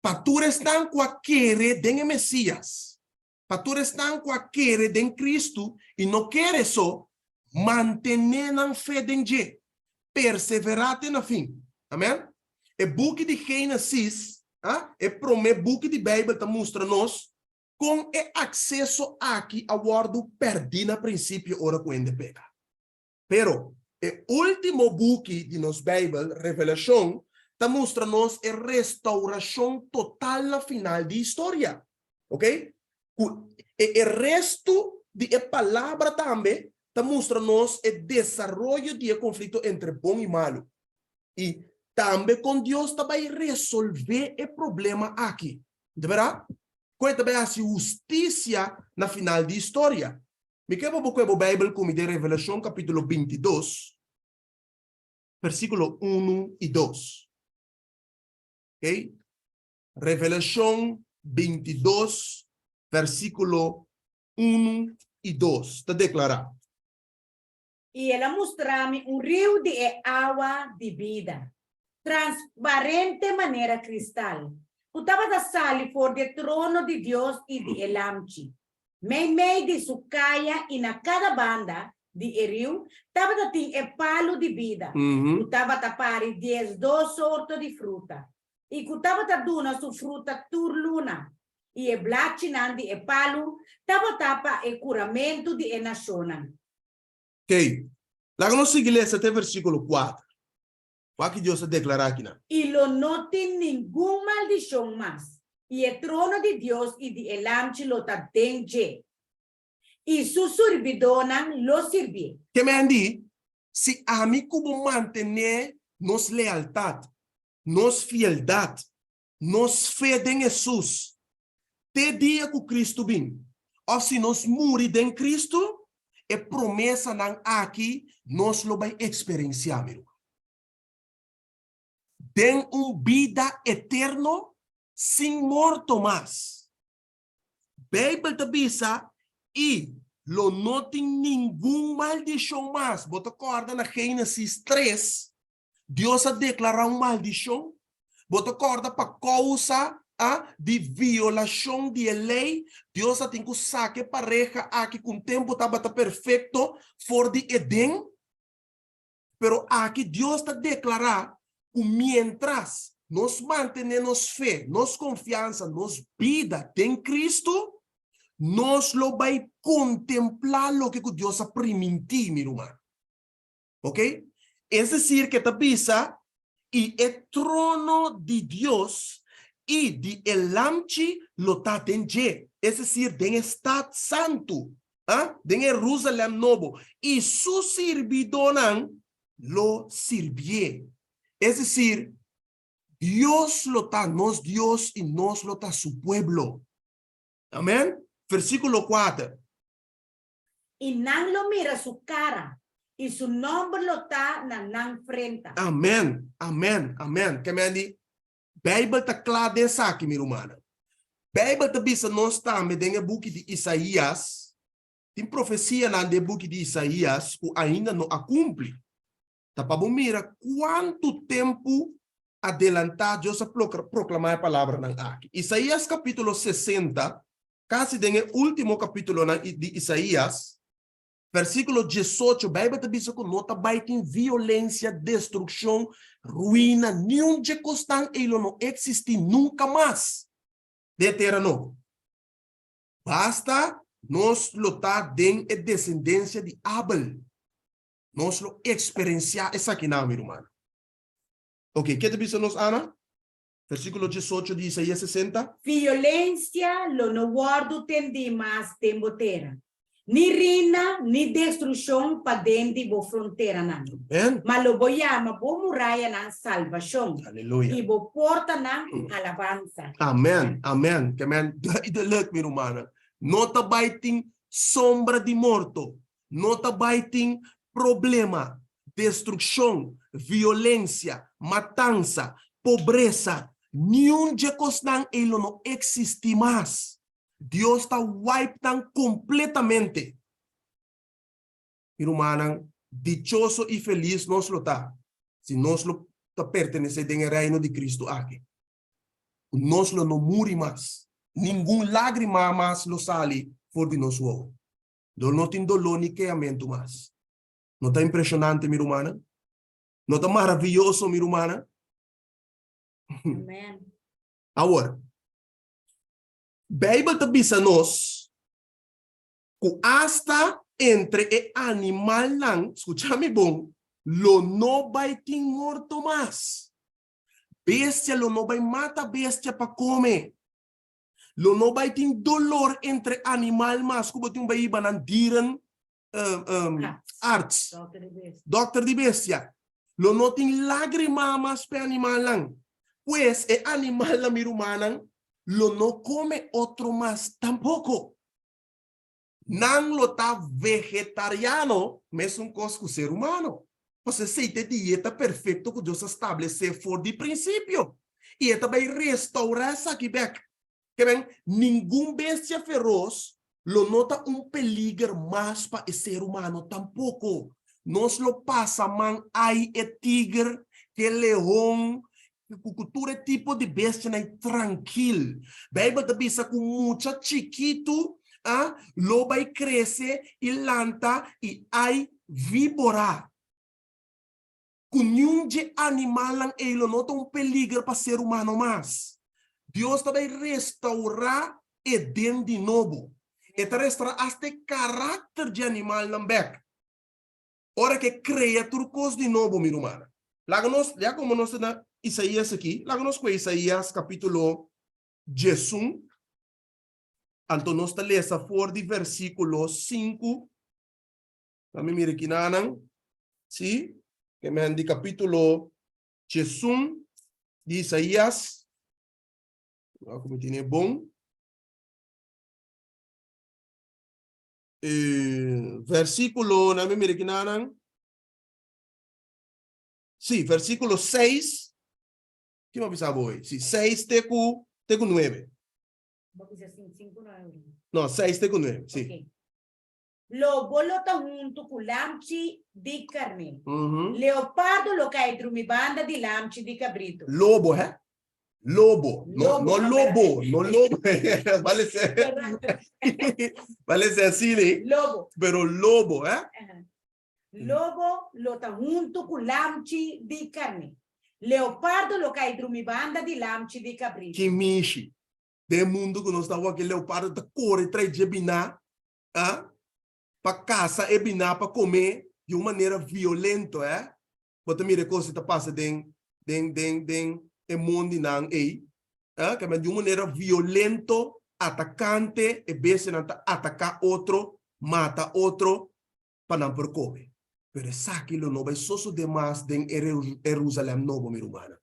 Para estão com a querer de Messias. Para estão com a querer de Cristo e não quer só manter a fé em Deus. Perseverar na fim. Amém? O book de Gênesis, o primeiro book de Bíblia te mostra nós com acesso aqui ao guardo perdido no princípio ora quando pega. Pero o último book de nos Bíblia, Revelação, te mostra-nos a restauração total na final da história. Ok? O resto da palavra também te mostra-nos o desenvolvimento do conflito entre bom e malo. E também com Deus vai resolver o problema aqui. De verdade? Quando também há justiça na final da história. Me quero buscar a Bíblia como de Revelação capítulo 22, versículo 1 e 2. Ok? Revelação 22, versículo 1 e 2. Te declarar. E ela mostrou-me rio de água de vida, transparente maneira cristal. Estava da sala por de trono de Deus e de Elamchi. Meio de sua caia e na cada banda de rio, estava da tem palo de vida. Estava da pare 12 sortes de fruta. E estava da duna su fruta turluna. E blaccinan de palo, estava tapa curamento de nazione. Ok. Lá nós seguimos até versículo 4. O que Deus declara aqui, né? E lo não tem nenhuma maldição mais. E o trono de Deus e de Elamchi lo tatenge. E su servidona lo sirve. Que me andi, se a mim como manter nos lealtade, nos fieldade, nos fé em Jesus, te dia que Cristo vem, ou se nos morir em Cristo, é promessa não aqui, nós lo vai experienciar, meu. Den vida eterno, sem morto mais. Bíblia te diz, e lo não tem nenhuma maldição mais. Bota corda na Gênesis 3, Deus a declarar uma maldição. Bota corda para causa de violação de lei. Deus a tem que saque pareja aqui com o tempo estava perfeito for de Edén. Pero aqui Deus está declarar que mientras nós mantenemos fé, nos confiança, nos vida em Cristo, nós lo vai contemplar lo que Deus ha permitido, meu irmão. Ok? É decir, que te avisa, e o trono de Deus E de elamchi lo tá denje. É decir, den estado santo. Den Jerusalém novo. E su servidonang lo sirvie. Es decir, Dios lo está, nos Dios y nos lo está su pueblo. Amén. Versículo 4. Y nan lo mira su cara. Y su nombre lo está nan frente. Amém. Amém. Amém. Que me di? Bijbel está claro dessa aqui, minha irmã. Bijbel está bisa nós está me dengue book de Isaías. Tem profecia na de book de Isaías que ainda não a cumpre. Tá para mira quanto tempo adelantar Deus a proclamar a palavra na aqui. Isaías capítulo 60, quase dengue último capítulo de Isaías. Versículo 18, a Bíblia diz que nota vai ter violência, destruição, ruína, nenhum de costan ele não existe nunca mais. De terra não. Basta nós lutar em descendência de Abel. Nós lo experienciar essa aqui não, meu irmão. Ok, que diz nos Ana? Versículo 18 de Isaías 60. Violência lo no guardo tendi mais tempo terra. Ni rina, ni destruição para dentro de fronteira não. Mas lo boiama bo muralha na salvação. Aleluia. E bo porta na alabança. Amém. Amém. Que amém. Leuk, meu irmão. Nota baiting sombra de morto. Nota baiting problema, destruição, violência, matança, pobreza. Nenhum de costan ele não existe mais. Deus está wipando completamente. Irmã, dichoso e feliz nós lo está. Se nós lo pertenecemos ao reino de Cristo aqui. Nós lo não morre mais. Nenhum lágrima mais lo sale por de nós. Não tem dolor nem queimento mais. Não está impressionante, minha irmã? Não está maravilhoso, minha irmã? Amém. Agora, Bíblia diz nós que hasta entre o animal lang, escucha-me bom, lo não vai ter morto mais. Bestia lo não vai matar bestia para comer. Lo não vai ter dolor entre animal mais, como tem um baiba nan dieren arts, doctor de bestia. Lo não tem lágrima mais para animal lang. Pues o animal la mirumana lo no come otro más tampoco. Nan lo ta vegetariano, mesmo um cosco ser humano. Você aceita dieta perfeita que Deus estabeleceu for de princípio. E ela vai restaurar essa aqui back. Que bem, nenhum bestia feroz lo nota peligro mais para o ser humano tampoco. Nós lo passa man ai e tigre, que leão, cultura tipo de bestia é tranquilo. Bíblia diz que muito chiquito, lo vai crescer e lanta e ai víbora. Com nenhum de animal ele nota peligro para ser humano mais. Deus vai restaurar Eden de novo. E restaurar este caráter de animal não back. Ora que criatura cos de novo, minha irmã. Lá como nós na Isaías aqui, lá nós com Isaías capítulo 11. Então nós está lendo for de versículo 5. Kami mira aqui nanang. Sim? Que me andi capítulo 11 de Isaías. Como tiene bom. Versículo, na mira aqui nanang. Sí, versículo 6. ¿Qué me avisa hoy? Sí, 6 teco 9. No, 6 teco 9, sí. Okay. Lobo lo ta junto con lamchi di carne. Leopardo lo cae drumi banda di lamchi di cabrito. Lobo, ¿eh? Lobo. No lobo. No lobo. Vale ser así, ¿eh? Lobo. Pero lobo, ¿eh? Lobo lo ta junto con lamchi di carne. Leopardo lo cae drumi banda di lamchi di cabrito. Que mishi. De mundo que nós estamos aqui, leopardo tá corre, traz de binar, para caça e binar para comer de uma maneira violenta, Bota mira coisa tá passa den e mundo não que de uma maneira violento, atacante, e bese atacar outro, mata outro, para não percorrer. Pero essa aquilo não vai só demais em Jerusalém novo, minha irmã.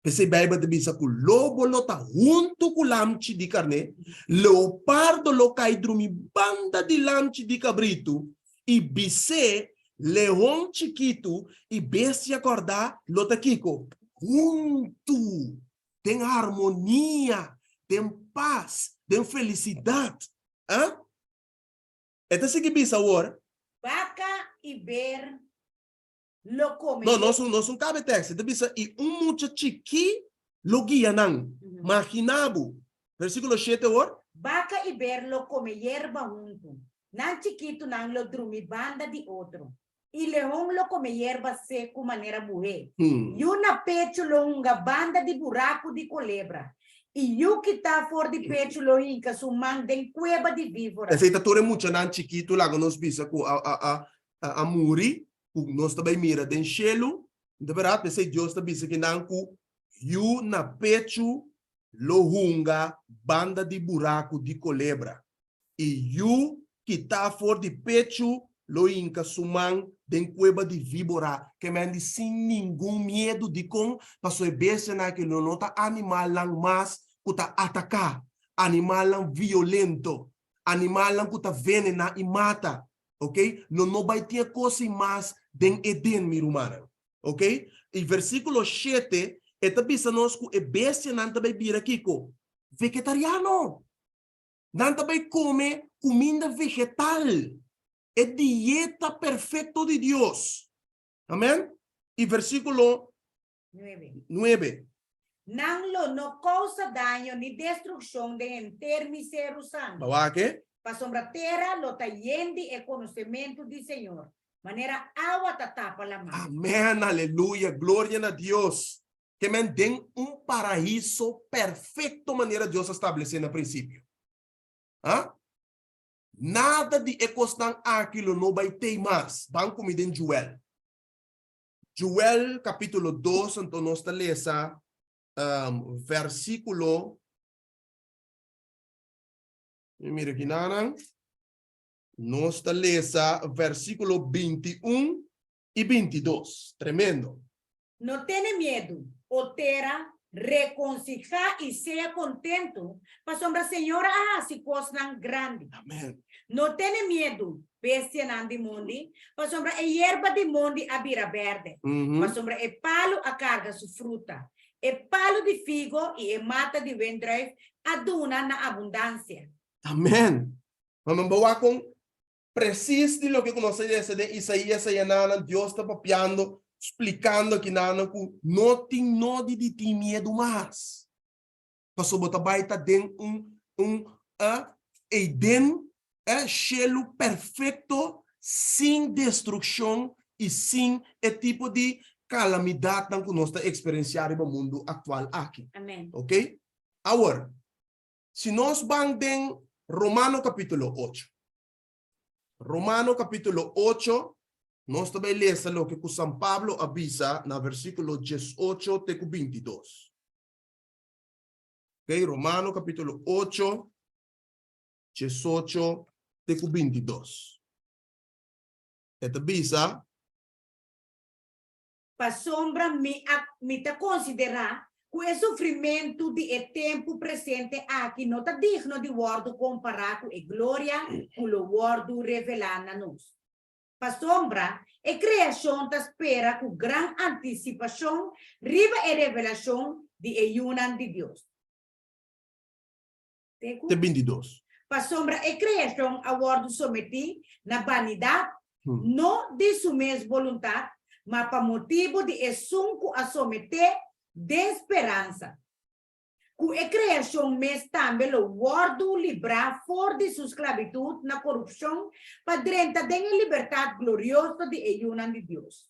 Kasi Bible te bisa ku lobo lo ta junto ku lamchi di carne, leopardo lo kai drumi banda di lamchi di cabrito, e bise leão chiquito e bestia acordar lo ta kiko. Junto, tem harmonia, tem paz, tem felicidade. Hã? Esta se que bisa agora? Vaca y ver lo come. No, não são cabe texto. Te bisa e mucha chiqui lo guia nang. Maginabo. Versículo 7 agora. Vaca y ver lo come hierba junto. Nan chiquito nan lo drumi banda di otro. Y león lo come hierba seco manera mujer. Y una pecho lo unga banda di buraco di culebra. E o que está fora de pecho lo inca sumang den cueva de víbora. Essa itatura é muito nan chiquito lá nós bisa ku a muri, ku nós também mira den chelo, de verdade, esse Deus também bisa que nan ku yu na pecho lo hunga banda de buraco de culebra. E yu que está fora de pecho lo inca sumang den cueva de víbora, que mende sem nenhum medo de com passou besta na que não tá animal lang mas kuta atacar, animal lang violento, animal lang kuta venena e mata, ok? Não vai ter coisa mais den Eden, minha irmã, ok? E versículo 7, eta bisa nós que besta não também vira kiko vegetariano, não também come comida vegetal. É dieta perfeita de Deus. Amém? E versículo 9. Nan lo no causa daño ni destrucción de enter misero santo. Bawa que? Pa sombra terra lo tayendi e conhecimento do Senhor. Maneira agua tapa la mão. Amém, aleluia, glória a Deus. Que men den paraíso perfeito maneira Deus estabeleceu no princípio. Hã? Nada de ecostan aquilo não vai ter mais. Vamos comigo em Joel. Joel capítulo 2, então nós está lesa versículo. Mira aqui, Nana. Nós está lesa versículo 21 e 22. Tremendo. Não tenha medo, o terá reconciliar e seja contento, para sombra Senhora se coisa grande. Amém. Não tenha medo, bestia nan de mundi, para sombra e hierba de mundi a bira verde, para sombra e palo a carga su fruta, e palo de figo e mata de vendreif aduna na abundância. Amém. Vamos bawa com preciso de lo que conhece de Isaías e Nana, Deus está papiando, explicando que Nana não tem nada de ter medo mais. Passou botar baita den Eden chelo perfeito, sem destruição e sem tipo de calamidade que nós estamos experienciando no mundo atual aqui. Amém. Ok? Agora, se nós vamos em Romano capítulo 8. Romano capítulo 8, nós também lemos o que São Pablo avisa no versículo 18 até 22. Ok? Romano capítulo 8, 18 até 22. Esta avisa. Para sombra me ta considerar que o sofrimento de tempo presente aqui não está digno de word comparar com a glória que o word revelar na nós. Para sombra, a criação está espera com grande antecipação riba a revelação de Eunan de Deus. De 22. Para sombra, a criação a word someti na vanidade, não de sua mesma vontade, mas para motivo de essunco a someter de esperança. Que a criação mes também o guardo livrar fora de sua esclavitud na corrupção para dentro da liberdade gloriosa de Eunan de Deus.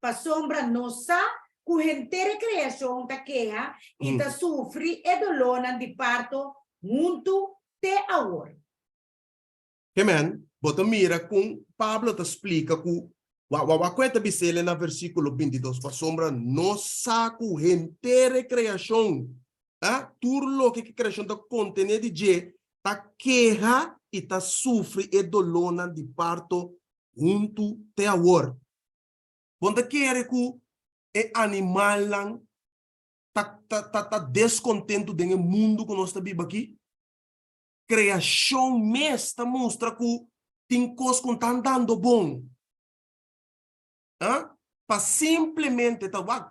Para sombra nossa, que a inteira criação está queja e está sofre e dolona de parto muito até agora. Amém. Bota mira com Pablo te explica que a cuenta bisele na versículo 22, para sombra, no saco inteira criação Tudo lo que cresce da conteúdo de je, ta queja e ta sofre e dolona de parto junto te awor. Quando quer que é animal lang tá descontento com o mundo que nós está vivendo aqui. Criação mesmo mostra que tem coisas que estão dando bom. Para simplesmente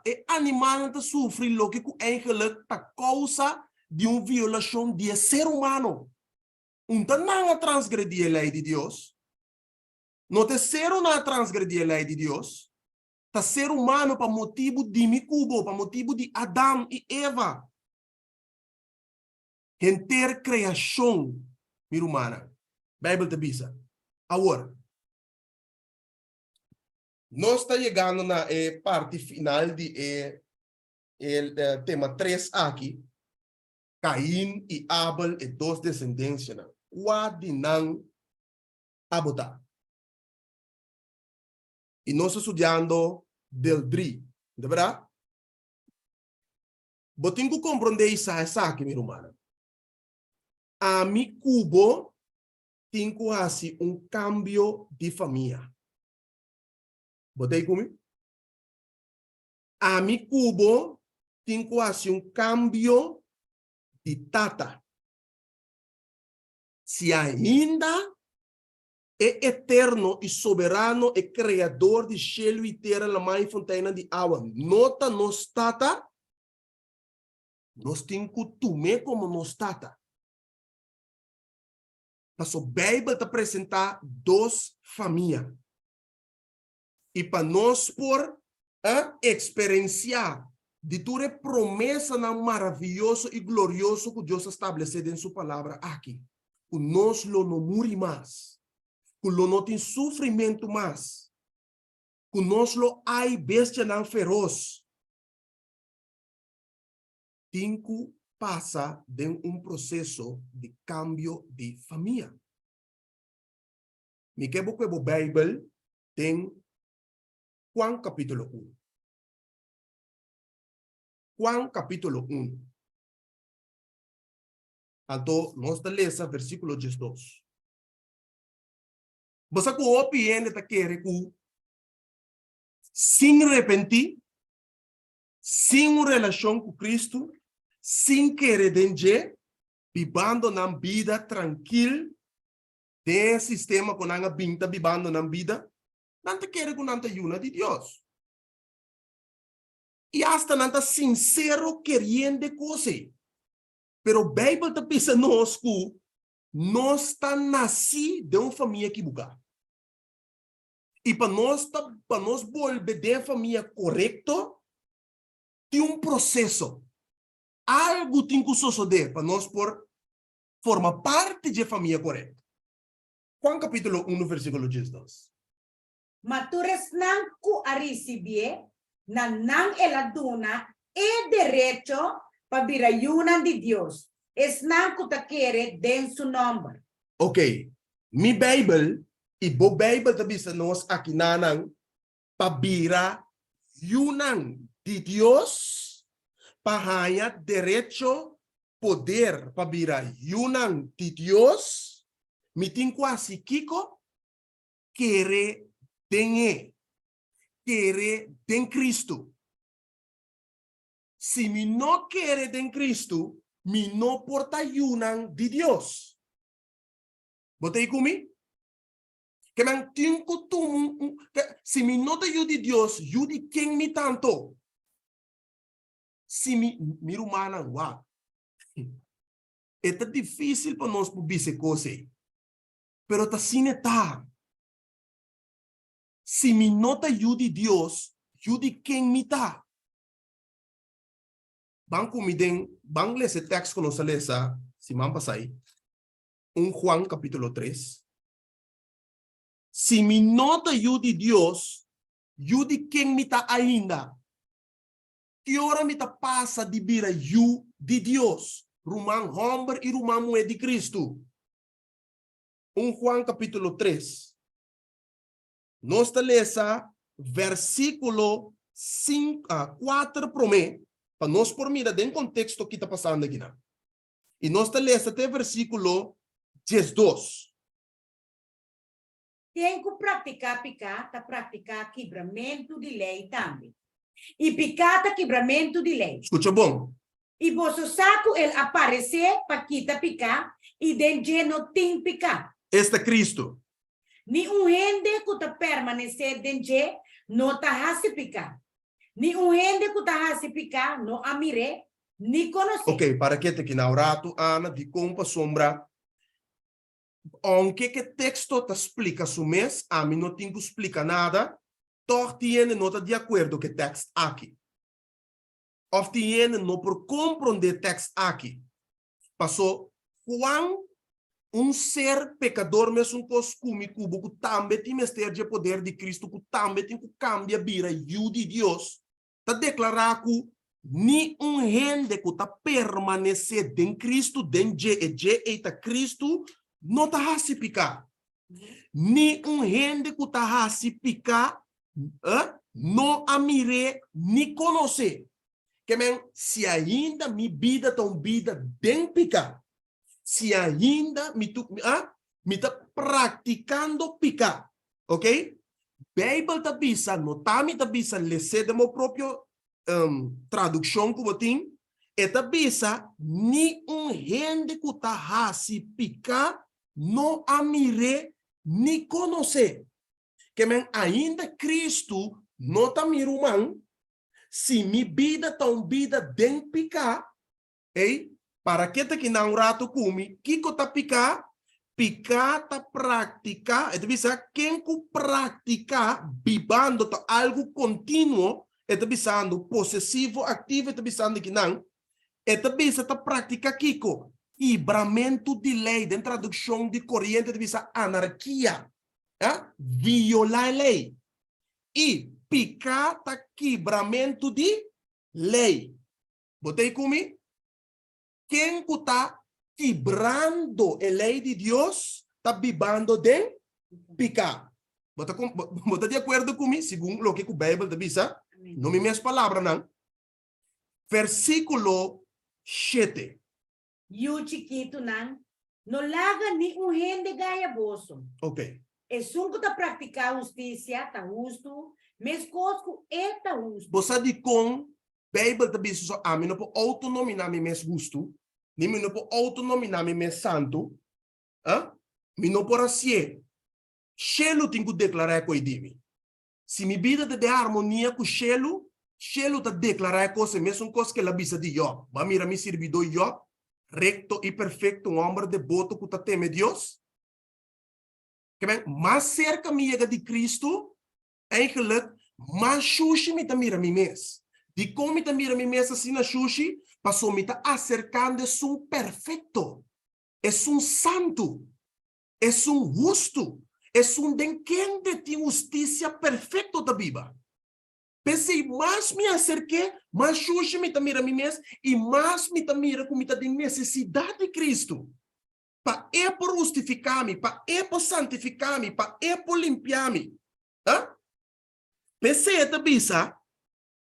é animal que sofre lo que eigenlijk tá causa de uma violação de ser humano. Não transgredir a lei de Deus. Não te ser não transgredir a lei de Deus. Tá ser humano para motivo de mi cubo, para motivo de Adão e Eva. Enter criação, minha humana. Bíblia te bisa. Agora, nós está chegando na parte final de tema 3 aqui. Caim e Abel e dois descendências. Quase não abotar. E nós estudando del DRI, de verdade? Mas tenho que compreender isso aqui, minha irmã. A mi cubo tem que fazer cambio de família. Botei comigo? A mi cubo tem que fazer cambio de tata. Se ainda é eterno e soberano e criador de cielo e terra, la mãe fontaine de água. Nota nos tata, nós temos que tomar como nos tata. Mas a Bíblia te apresenta duas famílias. E para nós por experienciar de toda promessa maravilhosa e gloriosa que Deus estabeleceu em sua palavra aqui. Que nós não morre mais. Que não tem sofrimento mais. Que nós não há bestia não feroz. Tem que passar de processo de cambio de família. Me quero que a Bíblia tem Juan capítulo 1. Juan capítulo 1. Então, nós lemos versículo 12. Você que opinião está querendo que sem arrepender, sem uma relação com Cristo, sem querer danger, vivendo na vida tranquila, tem sistema com a binta vivendo na vida, não te quer com a ajuda de Deus. E hasta não está sincero querendo coisa. Pero a Bíblia está pensando nós que nós está nascidos de uma família equivocada. E para nós volver de família correta, tem processo. Algo tem que suceder para nós formar parte de família correta. Juan capítulo 1, versículo 12. Matures nang ku arisibie, na nang eladuna e derecho pabirayunan de Dios. Es nang ku takere den su nombre. Ok. Mi Bible, e bo Bible tabi sa nós aqui nanang pabira yunan de Dios, pahaya derecho poder pabira yunan de Dios, mitin quasi kiko, quere den Cristo. Si mi no quiere den Cristo, mi no porta yunan de Dios. Botei comigo? Que man tinko tum, si mi no te yudi Dios, yudi quem mi tanto. Si mi humana, wow. É difícil para nós por essa coisa. Pero tá sine tá. Si mi no te yudi Dios, yudi quem mi tá. Banco mi den, bang ler esse texto que nós lemos, se man passai. Juan capítulo 3. Si mi nota yudi Dios, yudi quem me tá ainda. Que hora me tá passa de bira yu de Deus. Roman homem e Roman mulher de Cristo. Juan capítulo 3. Nós tá lesa versículo 4 promê para nós por mira den contexto que está passando aqui, não. E nós está lendo até versículo 12. Quem que praticar picar, está praticar quebramento de lei também. E picar tá quebramento de lei. Escuta bom. E vosso saco ele aparecer para quita picar e dentro não tem picar. Este é Cristo. Ni gente que está permanecer dentro não está hasi picar. Ni gente que está hasi picar não amire ni conhecer. Ok, para que te que na orato Ana de compa sombra. Aunque que texto te explica su mês, a mim não tenho que explicar nada. Toch tiene nota de acordo que text aqui. Of tiene no por compreender text aqui. Passou Juan ser pecador mesmo costume cubo que também tem mistério de poder de Cristo que também tem que cambiar a vida de Deus. Tá declarar que ni gente que tá permanecer em Cristo, dentro de Cristo, não tá se picar. Ni gente que tá se picar, não amire ni conhecer. Que men, se ainda mi vida tão vida den picar, se ainda me tá praticando picar, ok? Bible tá bisa, no tami tá bisa, lese de meu próprio tradução como tem, e tá bisa, ni gente que tá se picar, não amire ni conhecer. Que men, ainda Cristo não tá mirumang, se mi vida tão vida den picar, para que te que não rato kumi, kiko ta picar, picar ta praticar, então bisa quem ku praticar vivando ta algo contínuo, então bisando possessivo ativo, então bisando que não, então bisa ta praticar kiko, quebramento de lei, dentro da tradução de corrente, então bisa anarquia, violar a lei, e picar ta quebramento de lei. Botei comigo? Quem está quebrando a lei de Deus está vivendo de picar. Bota de acordo comigo, segundo o que a Bíblia diz, não me minhas palavras, não. Versículo 7. E o chiquito não larga nem gente ganha bolso. Ok. É só que está praticar justiça, está justo, mas coisas é tá justo. Você diz com Bíblia diz só a mim não pode autonominar me mais justo, nem me não pode autonominar me mais santo, me não pode ser. Shelo tem que declarar com ele. Se minha vida de harmonia com Shelo está declarar coisa mesmo coisa que ela bisa de Job. Vai mirar me servidor Job, recto e perfeito, um homem devoto que teme Deus. Que bem, mais cerca me chega de Cristo, eigenlijk, mais xuxi me tá mira me mesmo. De como me tá mira me mesmo assim na xuxi, passou me tá acercando é um perfeito, é um santo, é um justo, é um quem tem justiça perfeita da Bíblia. Pensei, mais me acerquei, mais xuxi me tá mira me mesmo, e mais me tá mira como me tá de necessidade de Cristo. Para por justificar-me, para por santificar-me, para por limpiar-me. Pensei esta bisa,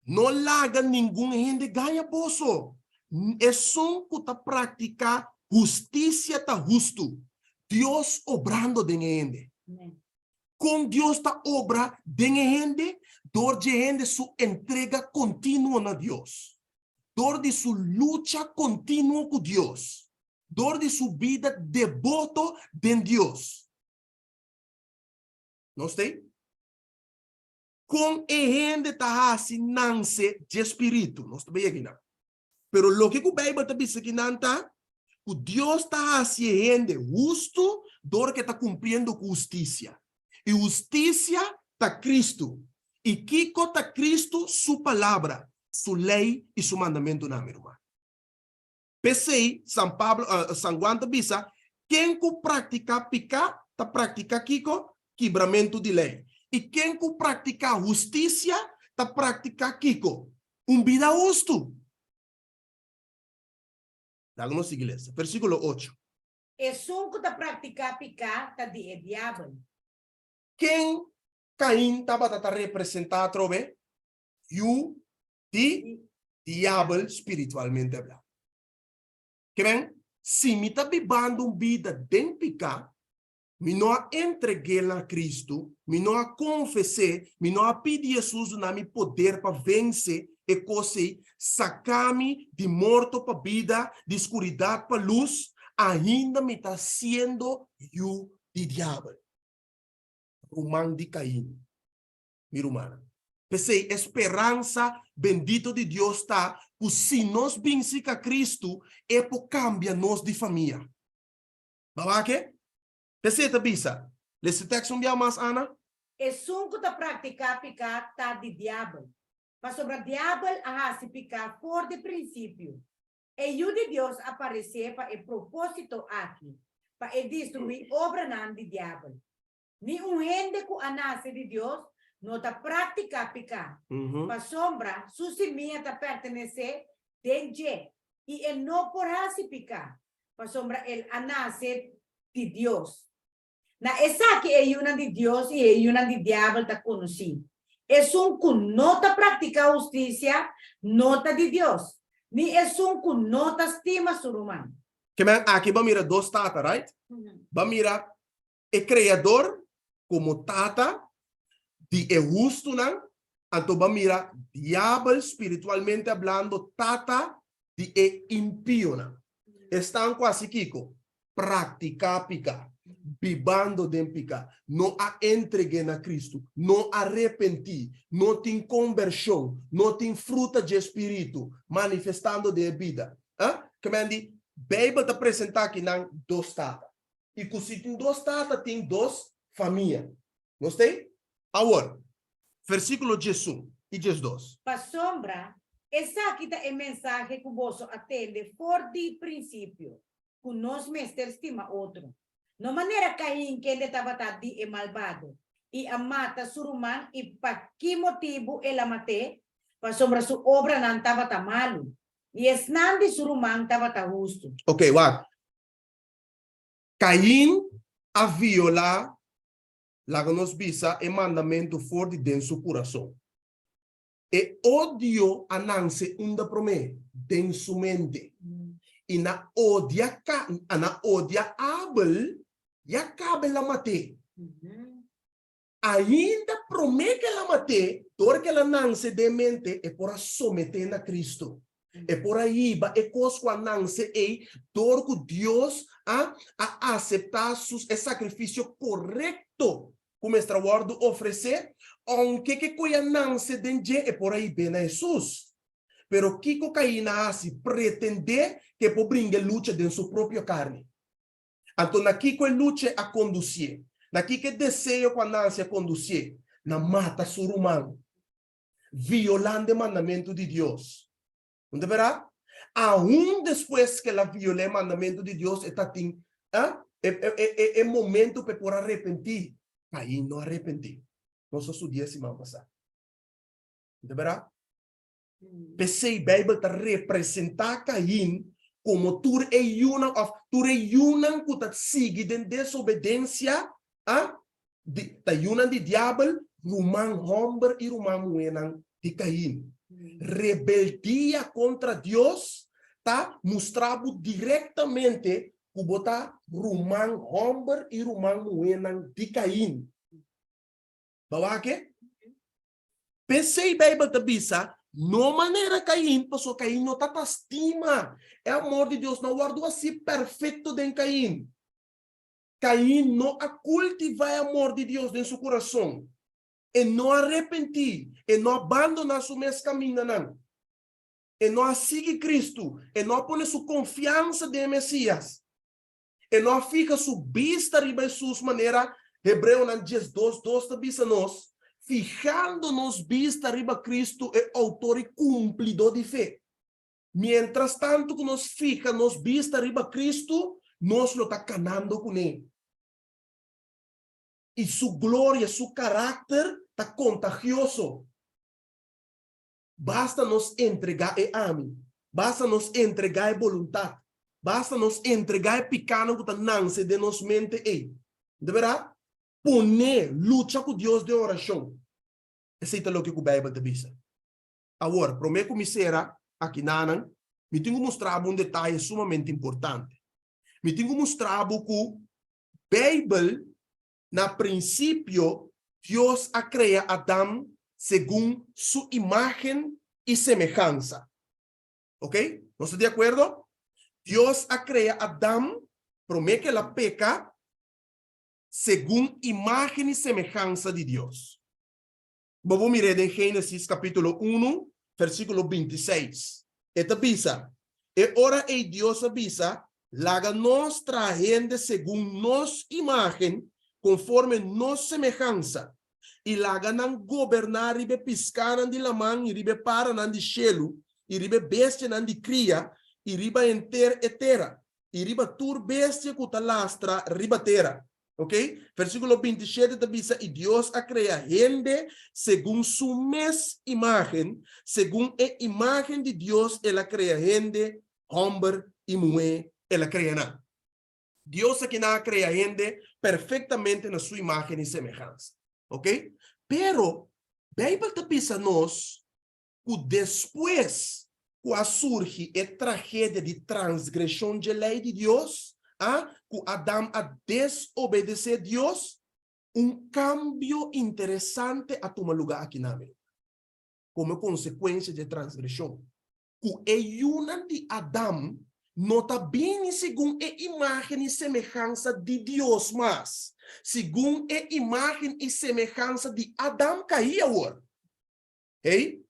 não larga nenhum gente ganha bolso. É só que tá praticar justiça tá justo. Deus obrando de gente. Com Deus tá obra de gente, dor de gente sua entrega contínua na Deus. Dor de sua luta contínua com Deus. Dor de sua vida devoto de Deus. Não sei? Com a gente tá assim, nasce de espírito. Não está bem aqui, não. Pero lo que a Bíblia está dizendo aqui, não está? O Deus está assim, gente justo, dor que está cumprindo com justiça. E justiça está Cristo. E que está Cristo, sua palavra, sua lei e seu mandamento, não, meu irmão. Pensei, São Juan está dizendo, quem que pratica picar, está praticando kiko, quebramento de lei. E quem que pratica justiça, está praticando kiko, vida justo. Dá-nos igreja. Versículo 8. É só que está praticando picar, está de diabo. Quem Caim estava a representar, trove? diabo espiritualmente hablando. Que ven, si me está vivendo una vida den picar, me não entreguei a Cristo, me não confessei, me não pedi a Jesus na mi poder para vencer e coisa, sacar-me de morto para vida, de escuridão para luz, ainda me está sendo eu de diabo. Romano de Caim, mi romana. Pensei, esperança, bendito de Deus está, que se nós vencer a Cristo, é por cambia nós de família. Vai que? Pensei, Tabisa, esse texto um dia mais, Ana? É sunco da prática picar tá de diabo. Mas sobre o diabo, a se picar por de princípio. E o de Deus aparecer para o propósito aqui, para destruir obra não de diabo. Ni gente que nasce de Deus, não está prática picar. Para sombra, sua semilla está pertencer de e ele não porá se picar. Para sombra, ele nasce de Deus. Na essa que é uma de Deus e é uma de diabo está conhecido. É que não está pratica justiça, não está de Deus. Ni é que não está estima ser humano. Que aqui vamos mirar dois tata, right? Vamos mirar o criador como tata de é justo, não? Então vamos mirar diabo espiritualmente hablando tata de é impío, não? Estão quase Kiko, praticar picar. Vivando de picar, não a entregue na Cristo, não arrepentir, não tem conversão, não tem fruta de espírito manifestando de vida. Que me diz, Bíblia está apresentando aqui na dois tatas. E que se tem dois tatas, tem duas famílias. Gostei? Agora, versículo 11 e 12. Para sombra, essa aqui é a mensagem que você atende por de princípio, que nós mestres estima outro. No maneira Caim que ele estava tadi e malvado e a mata surumang e para que motivo ela mate para sombra sua obra não estava tá malo e es nandi surumang estava tá justo. Ok, what? Caim a violar la que nos visa e mandamento for de dentro coração. E odio ananse unda prome dentro mente. E na odia Abel e acaba la mate. Ainda promete que ela mate, porque ela nasce de mente é por someter na Cristo. É por aí, é coisa nasce e porque Deus a aceitar o sacrifício correto como extra word oferecer, aunque que coisa nasce de é por aí bem Jesus. Pero Kiko Caína se pretender que por brincar luta de sua própria carne. Então, aqui que luta a conduzir, aqui que desejo com a ânsia a conduzir, na mata ser humano, violando o mandamento de Deus. Não verá? Aún depois que ela violou o mandamento de Deus, é momento para por arrepentir. Aí não arrepentir. Não só o dia semana passada. Não verá? Pensei, a Bíblia está representar Caim como tu reúnan que está seguindo em desobediência, está reúnan de diabo, rumang homem e rumang muenang de Caim. Rebeldia contra Deus, está mostrado diretamente que botar rumang homem e rumang muenang de Caim. Bawa que? Pensei, a Bíblia está bisa, não maneira Caim, pessoal, Caim não está estima. É amor de Deus, não guardou assim perfeito de Caim. Caim não cultiva o amor de Deus em seu coração. E não arrepentir, e não abandonar seu mesmo caminho, não. E não seguir Cristo, e não põe sua confiança em Messias. E não fica sua vista riba Jesus maneira, Hebreu não diz 2:2 da bisa nós. Fijando-nos vista arriba Cristo é autor e cumpridor de fé. Mientras tanto que nos fica nos vista arriba Cristo, nós lo está canando com ele. E sua glória, seu caráter está contagioso. Basta nos entregar e ame. Basta nos entregar e vontade. Basta nos entregar e picano que está nance de nos mente e. Deverá? Poner, luta com Deus de oração. Esse é o que a Bíblia te diz. Agora, prometo que será aqui nanan, me tenho mostrado detalhe sumamente importante. Me tenho mostrado que a Bíblia, na princípio, Deus a crea Adão segundo sua imagem e semelhança. ¿Ok? ¿No está de acuerdo? Dios ha creado a Adán, promete que la peca según imagen y semejanza de Dios. Vamos a mirar en Génesis capítulo 1, versículo 26. Esta avisa, e ora e Dios avisa, laga nuestra gente según nos imagen, conforme nos semejanza, y laga nan gobernar ribe piscanan de la man y ribe paranan de cielo, y ribe bestia nan de cria, y riba enter etera, y riba tur bestia cuta lastra riba terra. ¿Ok? Versículo 27 te dice, y Dios ha creado gente según su mes imagen, según la imagen de Dios, Él ha creado gente, hombre y mujer, Él ha creado. Dios aquí ha creado gente perfectamente en su imagen y semejanza. ¿Ok? Pero, Bíblia te dice nos que después, cuando surge la tragedia de transgresión de la ley de Dios, que Adão a desobedecer a Deus, cambio interessante a tomar lugar aqui na vida, como consequência de transgressão. Que a união de Adão não está bem segundo a imagem e semelhança de Deus, mas segundo a imagem e semelhança de Adão caía agora. Hey?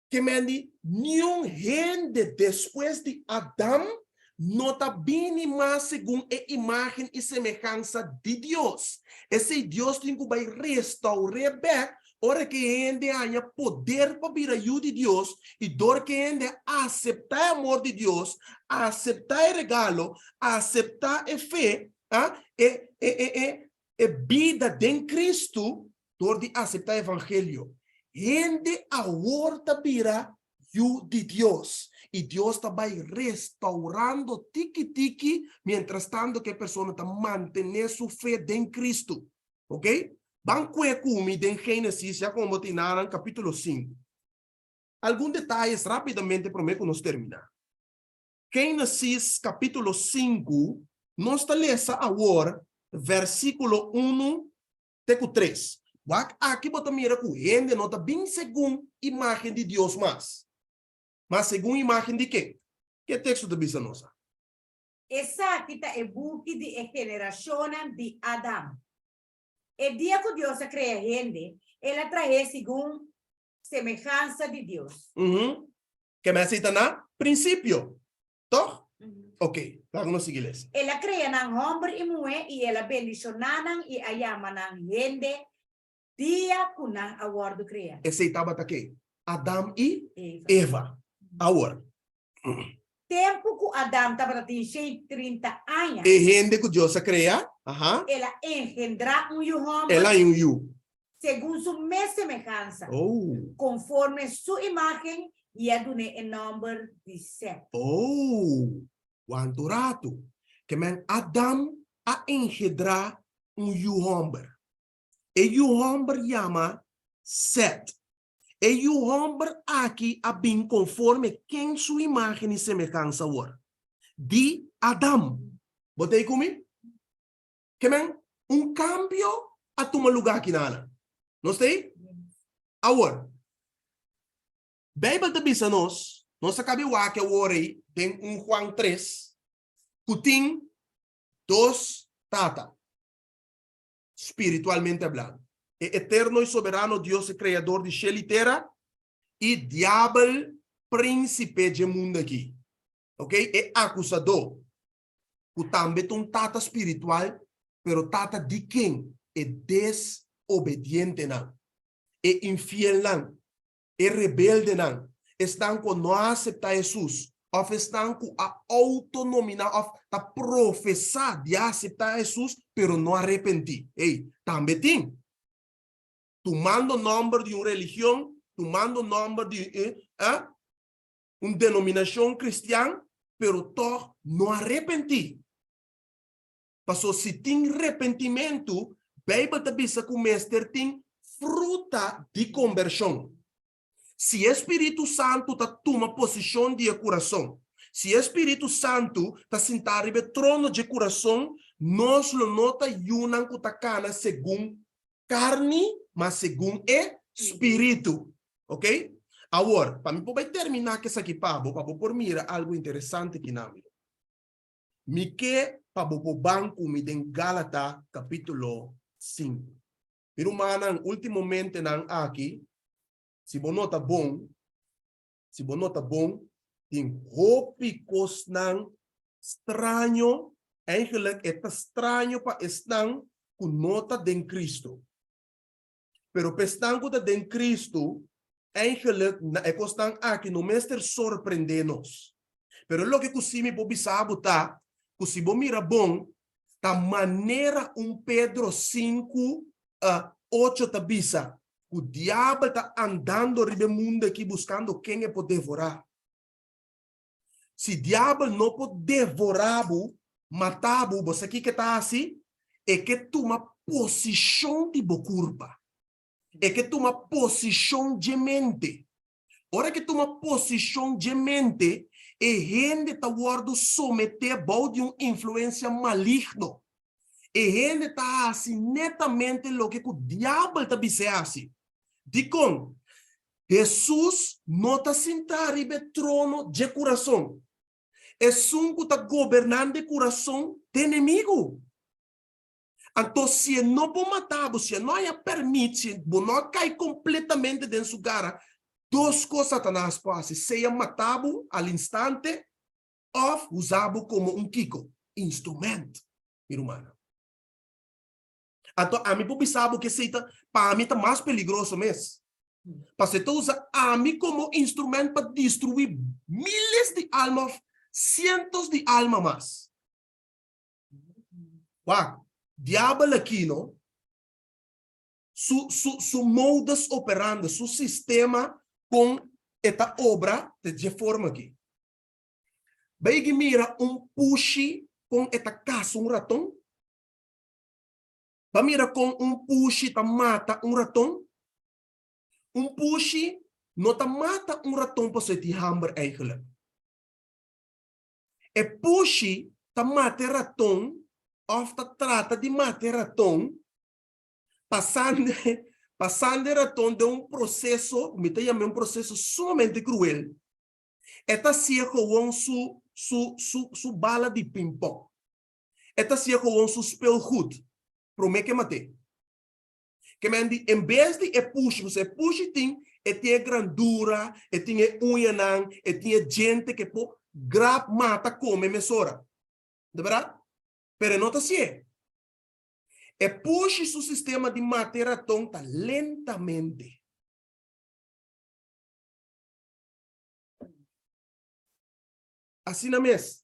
Que mende nenhum gente depois de Adão não está bem mais segundo a imagem e semelhança de Deus. Esse Deus tem que vai restaurar bem, ora que ainda há poder para vir a ajuda de Deus, e dor que ainda aceitar o amor de Deus, aceitar o regalo, aceitar a fé, e vida de Cristo, dor de aceitar o evangelho. Ainda a horta virá de Deus. E Deus está restaurando tiki-tiki, mientras tanto que a pessoa está mantendo sua fé em Cristo. Ok? Banco é comigo em Gênesis, já como tinaram, capítulo 5. Alguns detalhes rapidamente, prometo que nós terminar. Gênesis, capítulo 5, nós está lendo agora, versículo 1 até 3. Aqui bota mira que gente não está bem segundo a imagem de Deus mais. Mas segundo a imagem de quê? Que texto de bisa nossa? Essa aqui é buque de geração de Adão. O dia que Deus cria gente, ela traz segundo semelhança de Deus. Que me cita na princípio. Toch? Ok, vamos seguir isso. Ela cria nang homem e mulher e ela bendicionanan e ayamanan gente dia que nang awardo cria. Esse estava aqui. Adão e Eva. Agora. Tempo que Adão estava tendo 30 anos. E gente que Deus cria. Ela engendra homem. Ela é um segundo sua mesma semelhança. Oh. Conforme sua imagem, e a dune o número de 7. Oh. Quanto rato. Que men Adão a engendra homem. E o homem chama Sete. E o homem aqui a bem conforme quem sua imagem e semelhança ora. De Adão. Botei comigo? Que men cambio a tomar lugar aqui na. Não sei? Agora. Bíblia diz a nós acabamos aqui agora em Juan 3, que tem dois tatas, espiritualmente hablando. Eterno e soberano Deus, criador de céu e terra, e diabo, príncipe de mundo aqui. Ok? É acusador. Que também tem um tata espiritual, pero tata de quem? É desobediente não. É infiel não. É rebelde não. Estão com não aceitar Jesus. Ou estão com a autonomia, ou a professar de aceitar Jesus, pero não arrepentir. Ei, também tem. Tomando o nome de uma religião, tomando o nome de uma denominação cristã, pero toch não arrepentir. Passou se tem arrependimento, Bíblia te diz que o mestre tem fruta de conversão. Se Espírito Santo tá toma posição de coração, se Espírito Santo tá sentado no trono de coração, nós lo nota yunan kutakana segundo carne, mas segundo Espírito. Ok? Agora, para mim, vou terminar que isso aqui, Pablo, para por mira algo interessante que não. Me que para o banco me den Gálatas capítulo 5. Pero manan, ultimamente nan aqui, se você nota bom, tem hópicos nan estranho, eigenlijk é estranho para estar com nota de Cristo. Pero para estar com de Cristo, eigenlijk é que estão aqui no mestre surpreender-nos. Pero lo que kusimi po bisabo ta, kusibo mira bom, ta maneira Pedro 5, 8 ta bisa. O diabo está andando ribe mundo aqui buscando quem é por devorar. Se o diabo não pode devorar, matar, você aqui que está assim, é que toma posição de curva. É que toma posição de mente. Ora que toma posição de mente, e gente está guardando someter a de uma influência maligna. E gente está assim netamente o que o diabo está dizendo assim. Dicon, Jesus não está sentado no trono de coração. É um que está governando o coração do inimigo. Então, se não pode matar, se não é permite, não cai completamente dentro do lugar, duas coisas Satanás faz, seja matado ao instante, ou usado como kiko, instrumento, irmão. Então, a mim, por sabe que para mim, está mais perigoso mesmo. Porque você usa a mim como instrumento para destruir milhares de almas, cientos de almas mais. Uau! Diabo aqui, não? Su modus operandi, su sistema com esta obra de forma aqui. Bem mira pushi com esta caça ratão. Mira com pushi ta mata ratão. Pushi não ta mata ratão para se te hamber eigenlijk. E pushi ta mata ratão of ta trata de matar ratão passando ratão de processo, me chama processo somente cruel. Esta se com su bala de ping-pong. Esta se com su speelgoed. Promete que mate. Que me andi, em vez de você push tem grandura, tem unha, tem gente que pode grab mata come mesora. De verdade? Pero não tá assim. Puxa o sistema de matéria tonta lentamente. Assim na mes.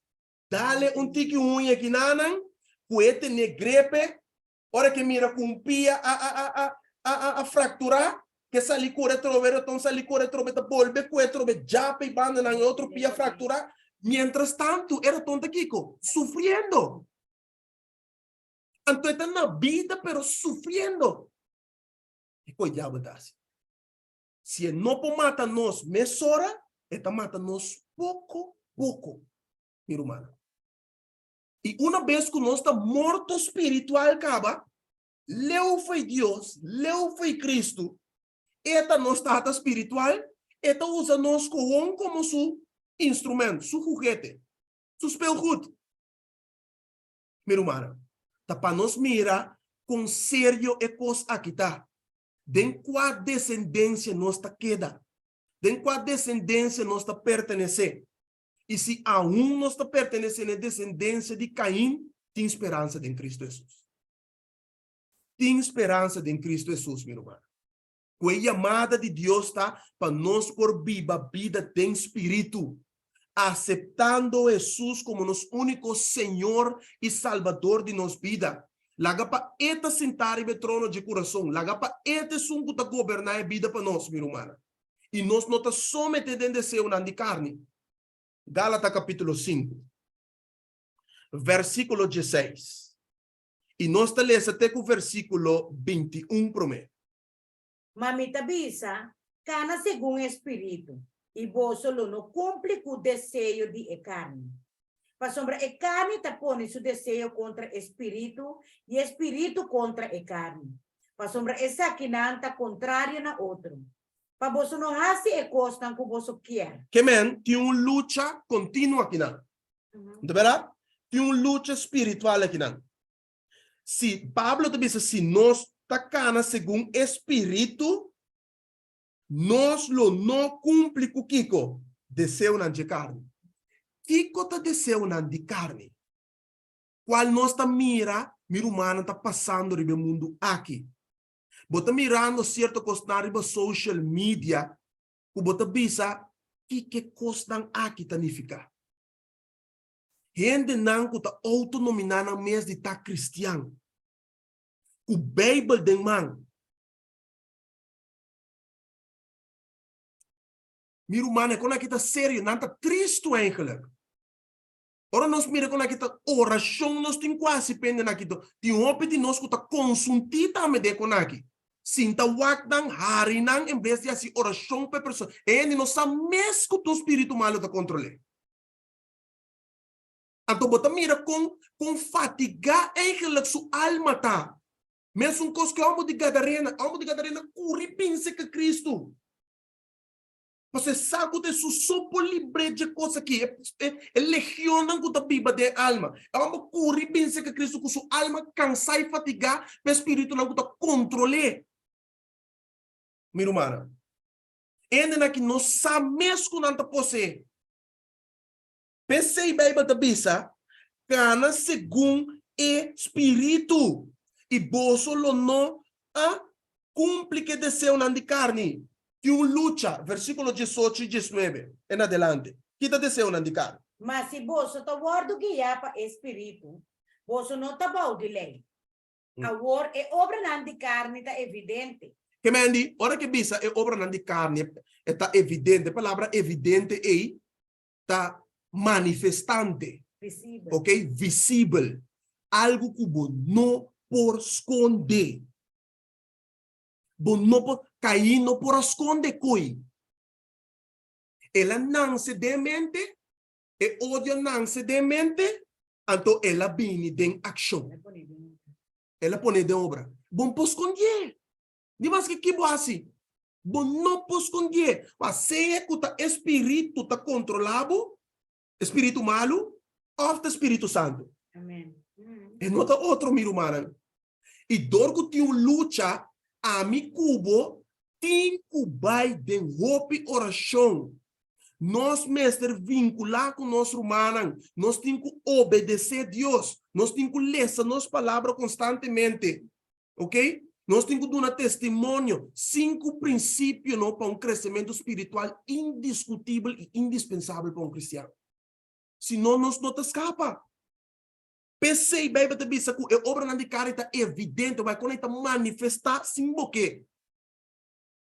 Dale tique unha que nanan, coete ne grepe, hora que mira com pia a fracturar, que sali corre trover, então sali corre trover, volve coete trover, japa e banda na outro pia fracturar. Mientras tanto, era tonta Kiko, sufriendo. Então, está na vida, pero sufriendo. E cuidado das. Se não pode matar nós mesora, está matando nós pouco, meu irmão. E uma vez que nós está morto espiritual, acaba, leu foi Deus, leu foi Cristo, esta nossa estado espiritual, esta usa nós como seu instrumento, seu juguete, seu speelgoed. Meu irmão. Para nós mirar com sério e coisa aqui tá. Den qual descendência nós queda. Den qual descendência nós pertencer. E se aún nós pertenecendo à descendência de Caim, tem esperança em Cristo Jesus. Tem esperança em Cristo Jesus, meu irmão. Com a chamada de Deus está para nós por viva vida de espírito. Aceptando Jesus como nosso único Senhor e Salvador de nossa vida. Laga para eta sentar no trono de coração. Laga para eta sungo ta governar a vida para nós, meu irmão. E nós não está somente de desejo de carne. Gálatas capítulo 5, versículo 16. E nós está lendo até com o versículo 21 primeiro. Mamita bisa, cana segundo espírito, e vos solo não cumpre com o desejo de carne. Para sombra, a carne está pondo seu desejo contra espírito, e espírito contra a carne. Para sombra, essa que não está contrária na outro. Para você não fazer a coisa que você quer. Que men, tem uma luta contínua aqui não. De verdade? Tem uma luta espiritual aqui não. Se Pablo te diz, se nós tacana segundo espírito, nós lo não cumpre com Kiko, desejo não de carne. Kiko tá desejo não de carne. Qual nós tá mira humano tá passando no mundo aqui. Bota mirando certo coisa na social media, o bota bisa que coisa aqui tanifica. Gente não que tá autonominando mês de tá cristiano. O Bible den man. Miro mano, quando aqui tá sério, não tá triste eigenlijk. Ora nós mira quando aqui tá oração, nós tem quase pendendo aqui. Tem um de nós que tá consultita me de quando aqui. Sinta wakdang harinang em vez de assim oração para pessoa. E nós sabemos que o espírito malo tá controle. Então bota mira com fatiga eigenlijk sua alma tá. Mesmo coisa que amo de gadarena curi pense que Cristo. Você sabe que isso só livre de coisa que é legião que tá viva de alma. Amo curi pense que Cristo com sua alma cansa e fatigar, o espírito não tá controle. Mira humana. Ainda que nós sabemos que não tá posse. Pensei bem para bisa, cana segundo espírito. E bolso lo não cumpre que desejo não de carne. Que uma luta, versículo 18 e 19, em adelante. Que desejo não de carne. Mas se você está guardando guiar para espírito, você não está bom de lei. Agora, a obra não de carne está evidente. Que me andi, ora que bisa, a obra não de carne está evidente. A palavra evidente é está manifestante. Visível. Ok? Visível. Algo que não por esconder. Não por cair, não por esconder coi. Ela não se demente, e odio não se demente, então ela vem de ação. Ela põe de obra. Bom por esconder. Dimas que boa assim. Bom não por esconder. Mas se é que o espírito está controlado, espírito malo, ou o espírito santo. Amém. E não está outro miro humano. E dor que tem luta, a mi cubo, tem que vai de roupa oração. Nós, mestre, vincular com nós humanos, nós temos que obedecer a Deus. Nós temos que ler as palavras constantemente. Ok? Nós temos que dar testemunho. 5 princípios para um crescimento espiritual indiscutível e indispensável para um cristiano. Senão, nós não te escapa. Pensei bem para te dizer que a obra não de carne está evidente, vai quando está manifestar sem boque.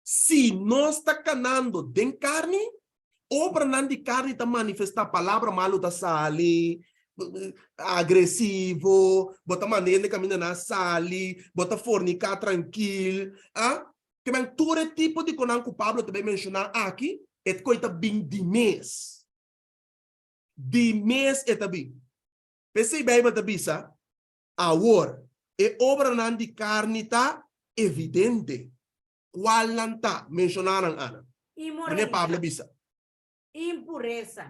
Se nós está canando de carne, obra não de carne está manifestar palavra malo da sali, agressivo, bota maneira de caminhar na sali, bota fornicar tranquilo, que men todo tipo de conan que o Pablo também mencionar aqui, é coisa bem de mês é também. Pensei bem para bisa, agora, a obra não de carne está evidente. Qual não está? Mencionaram, Ana. Imoralidade. Pablo bisa. Impureza.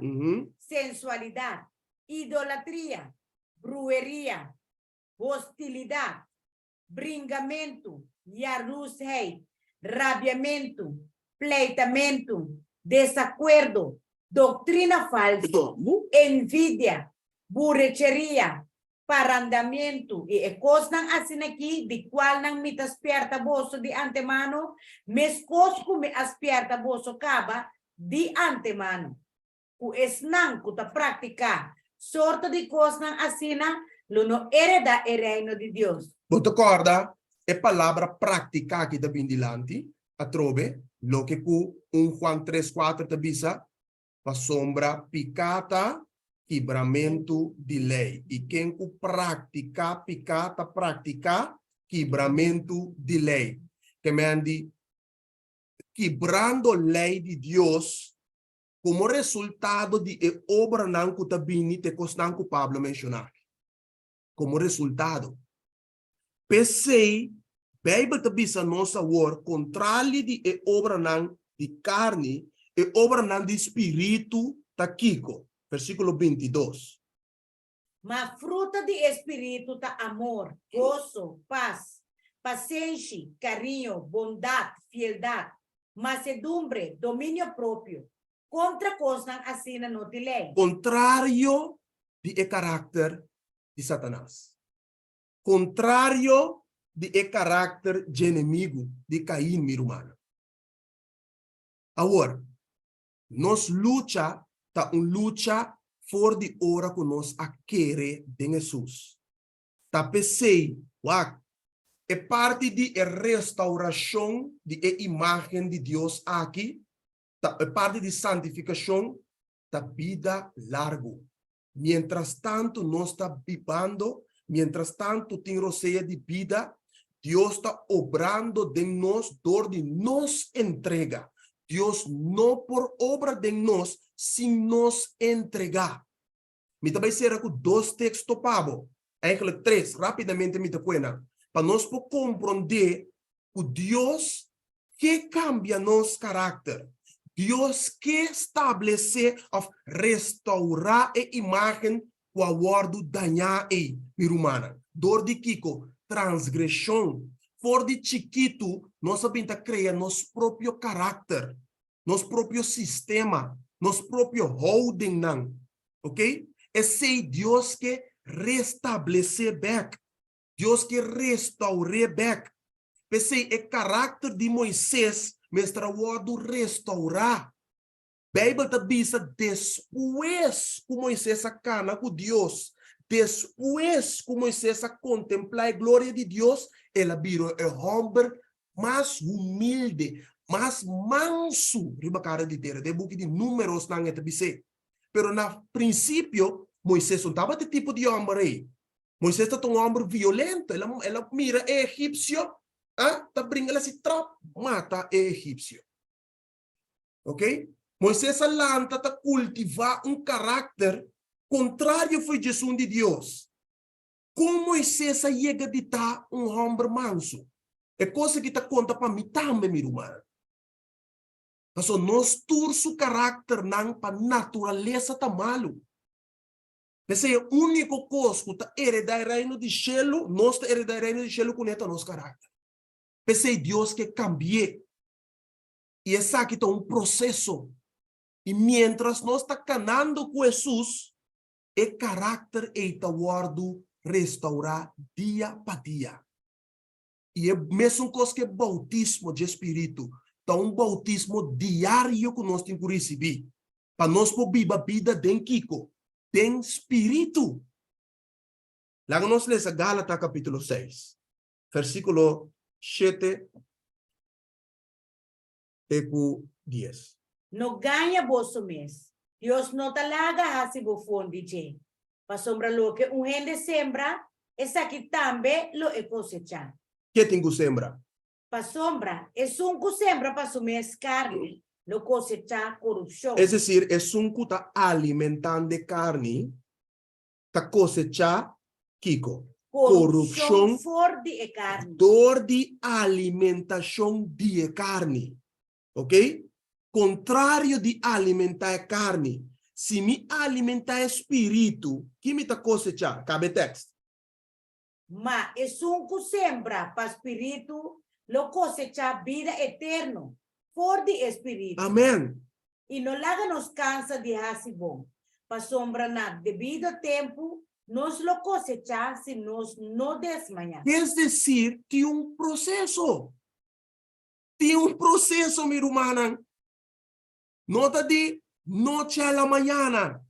Sensualidade. Idolatria. Brueria. Hostilidade. Bringamento. Yarusei. Rabiamento. Pleitamento. Desacuerdo. Doutrina falsa. Envidia. Burrecheria, parandamento, e coisas assim aqui, de qual não me aspierta bolso de antemano, mas coisas que me aspierta bolso caba de antemano. O esnang que ta prática, sorte de coisas assim, lo no hereda o reino de Deus. Você acorda? É palavra prática que está bem dilante, a trove, lo que com 1 Juan 3:4 te bisa, pa sombra picata, quebramento de lei. E quem pratica, picata, prática, quebramento de lei. Que me andi, quebrando lei de Deus como resultado de obra não que tabini te costan que Pablo mencionar. Como resultado. Pensei, Bíblia tabisa nossa word, contrário de obra não de carne, obra não de espírito, tá Kiko. Versículo 22. Mas fruta de espírito tá amor, gozo, paz, paciência, carinho, bondade, fieldade, mansedumbre, domínio próprio. Contra coisa assim não te lei. Contrário de caráter de Satanás. Contrário de caráter de inimigo de Caim, minha irmã. Agora, nós luta, tá luta for de hora que nós a querer de Jesus. Tá pensei, é parte de restauração de imagem de Deus aqui, tá, é parte de santificação da vida largo. Mientras tanto, nós está vivendo, mientras tanto, tem roceia de vida, Deus está obrando de nós, dor de nos entrega. Deus não por obra de nós, sem nos entregar. Me também será com 2 textos, Pablo. Eigenlijk 3, rapidamente me te puena. Para nós compreender que Deus que cambia nosso caráter. Deus que estabelece ou restaurar a imagem que a guardo danhar a humana. Dor de Kiko, transgressão. For de chiquito, nós sabemos criar nosso próprio caráter, nosso próprio sistema, nosso próprio holding, não. Ok? Esse Deus que restabelecer back. Deus que restaure back. Esse é caráter de Moisés, mestre o restaurar. Bíblia está dizendo, depois que Moisés cana com Deus, depois que Moisés contemplar a glória de Deus, ele virou o homem mais humilde, mais manso, riba cara de terra, de book de números não é tabise. Pero na princípio, Moisés não estava de tipo de homem aí. Moisés está um homem violento, ela mira o egípcio, tá brinca ela se trap, mata o egípcio. Ok? Moisés alanta tá cultivar caráter contrário foi Jesus de Deus. Como Moisés chega de estar homem manso? É coisa que tá conta para mim também, minha irmã. Então, nós turso caráter não para natureza tá malo. Esse é o único coisa que tá heredar reino de céu, nós tá heredar reino de céu com nosso caráter. Esse é Deus que cambie. E esse aqui tá processo. E mientras nós está canando com Jesus, o caráter está guardo restaurar dia para dia. E é mesmo coisa que bautismo de espírito. Então, bautismo diário que nós temos que receber. Para nós poder viver a vida de Kiko, de espírito. Lá nós lemos Gálatas capítulo 6, versículo 7 e 10. No ganha bolso mês. Deus não talaga hasi bufondi je. Pa sombra lo que gente sembra, essa aqui também lo é cosecha. Que tem que sembrar? Pa sombra, é que sembra pa sumir carne, lo cosecha corrupção. É decir, é que está alimentando carne, está cosechar, Kiko, corrupção for de carne. Dor de alimentação de carne. Ok? Contrário de alimentar carne. Se me alimentar espírito, que me está cosechar? Cabe texto. Mas é que sembra para espírito, lo cosecha vida eterno. For de espírito. Amém. E não laga nos cansa de hasi bom. Pa sombra na devido tempo, nos lo cosecha se nos não desmanhar. Quer dizer, tem processo. Tem processo, minha irmã. Nota de noche a la mañana.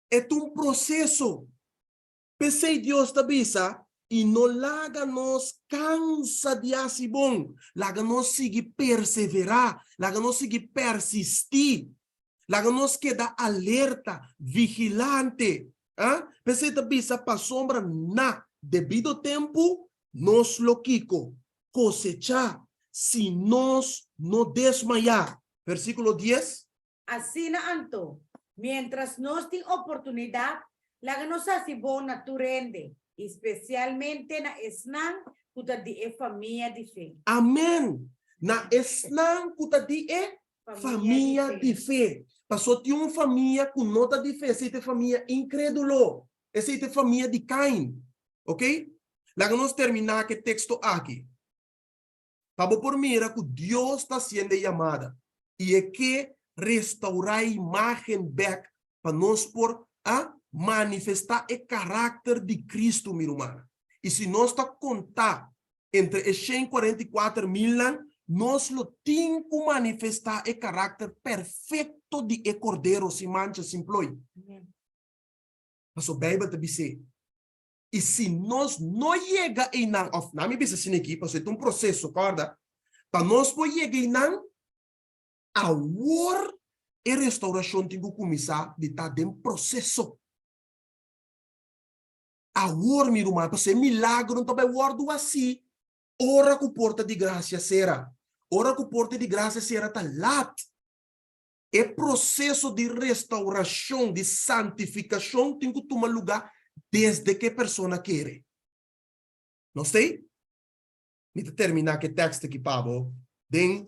É processo. Pensei Deus te avisa e não laga nos cansa de assim bom. Laga nos seguir perseverar. Laga nos seguir persistir. Laga nos queda alerta, vigilante. Pensei te avisa para sombra na devido tempo nos lo quico. Cosechar. si nos no desmayar. Versículo 10. Así na anto, mientras nos tem oportunidad, la nos hace bom naturende, especialmente na esnan kuta di e família de fé. Amém. Na esnan kuta di e família de fé. Passou tinha uma família com nota de fé. Essa é família incrédulo. Essa é família de Caim. Ok? Lá que nós terminar que texto aqui. Para por mira que Deus está sendo chamada. E é que restaurar a imagem back para nós por a manifestar o caráter de Cristo, minha irmã. E se nós está contar entre os 144 anos, nós lo temos que manifestar o caráter perfeito de o cordeiro, sem mancha, sem ploi. Mas a Bíblia te diz, e se nós não chega em não, não me pensa assim aqui, porque é um processo, corda? Para nós não chegar em não, a war e restauração tem que começar de estar dentro do processo. A war, meu irmão, para ser milagre, não também war do assim. Ora que porta de graça será. Ora que porta de graça será tá lat. É processo de restauração, de santificação tem que tomar lugar desde que a pessoa quer. Não sei? Vou terminar que texto aqui, Pablo. Den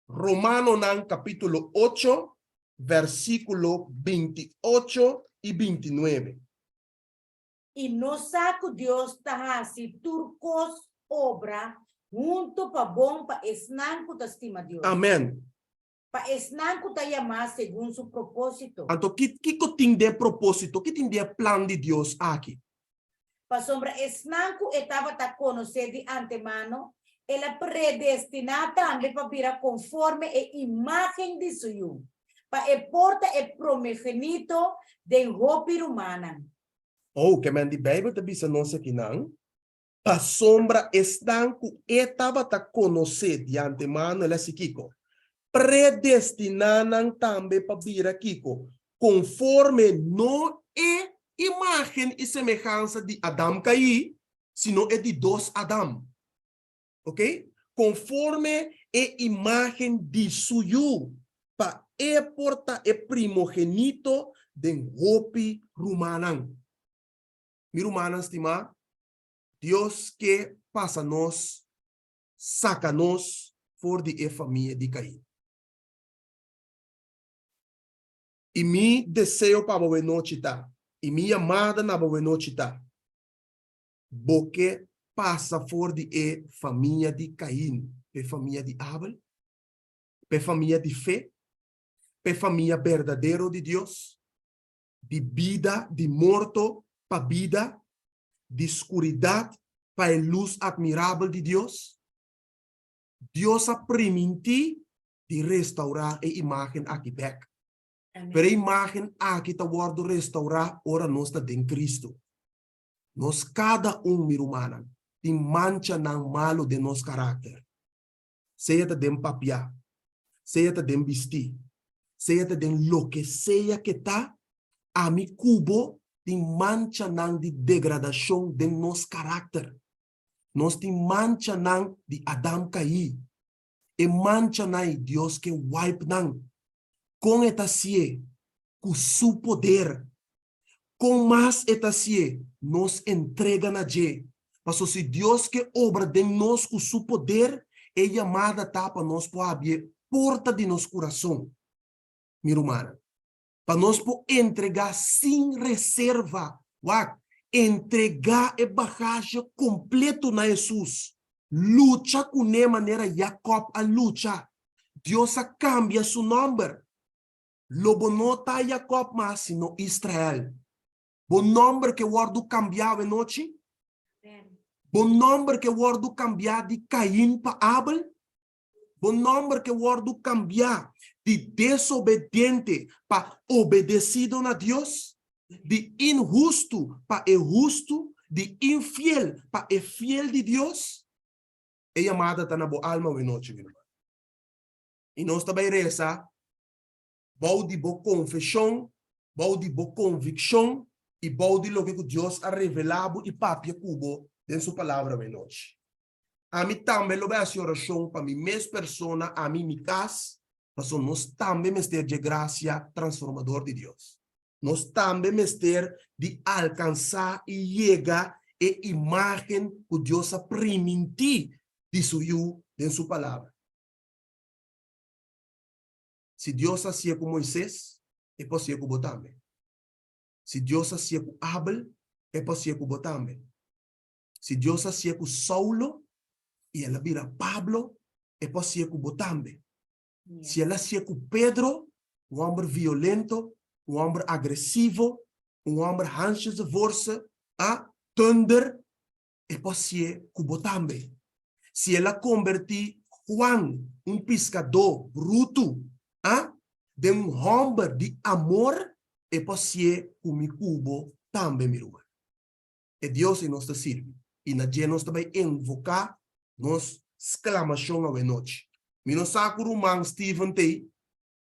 Romano nan capítulo 8, versículo 28 y 29. E no saco Deus tá assim, turcos obra, junto para bom para esnan kuta estima Deus. Amém. Para esnan kuta chamar segundo seu propósito. Então, que tem de propósito? Que tem de plano de Deus aqui? Para sombra esnan ku estava tá conhecer de antemano, ela predestinada também para virar conforme a imagem de Senhor. Para e porta e promegenito de roupa humana. Oh, que man, die Bijbel te bisa nós aqui não. A sombra estanco estava a conhecer de antemano, ela se kiko. Predestinaram também para vir aqui, conforme não é imagem e semelhança de Adão cair, sino é de dois Adão. Ok? Conforme é imagem de suyo, para é porta é primogenito de hopi rumanan. Mi rumana estima, Deus que passa nos, saca nos for de família de Caim. E mi desejo para a noite tá, e minha amada na boa noite tá, porque passa for de família de Caim, de família de Abel, de família de fé, de família verdadeira de Deus, de vida, de morto para vida, de escuridade para a luz admirável de Deus. Deus a permitir de restaurar a imagem aqui back. Pero a imagem aqui está word restaurar ora nós está em Cristo. Nós cada minha humana tem mancha não malo de nosso caráter. Seja de papia, seja de vestir, seja de lo que seja que está a mi cubo tem mancha não de degradação de nosso caráter. Nós tem mancha não de Adão cair. E mancha não de Deus que wipe não. Com esta sie, com seu poder, com mais esta sie, nos entrega na je. Mas se Deus que obra de nós com seu poder, é chamada para nós para abrir porta de nosso coração, minha irmã. Para nós entregar sem reserva, entregar a bagagem completo na Jesus. Luta com a maneira Jacob a luta. Deus a cambia seu nome. Lobo não está Jacob mas sino Israel. Bom nome que o ordo cambiava em noite. Bom nome que o ordo cambiar de Caim para Abel. Bom nome que o ordo cambiar de desobediente para obedecido a Deus, de injusto para justo, de infiel para fiel de Deus, é chamada está na boa alma e noite, meu irmão. E nós também reza, bom de boa confissão, bom de boa convicção, e bom de lo que Deus ha revelado e papia cubo dentro sua palavra, meu noite. A mim também lo essa oração para mim mesma persona, a mim me casa, mas nós também mestre de graça transformador de Deus. Nós também mestre de alcançar e chegar a imagem que Deus ha prometido de sua palavra. Se Deus hacía com Moisés, é possível com também. Se Deus hacía com Abel, é possível com também. Se Deus hacía com Saulo, e ela vira Pablo, é possível com também. Se ela hacía com Pedro, homem violento, homem agressivo, homem antes de força, thunder, é possível com também. Se ela converti Juan, pescador bruto, de homem de amor, é possível com mi cubo também, meu irmão. É Deus que nos serve. E na dia nós também invocar nos exclamação à noite. Mi não sabe o irmão Stephen T.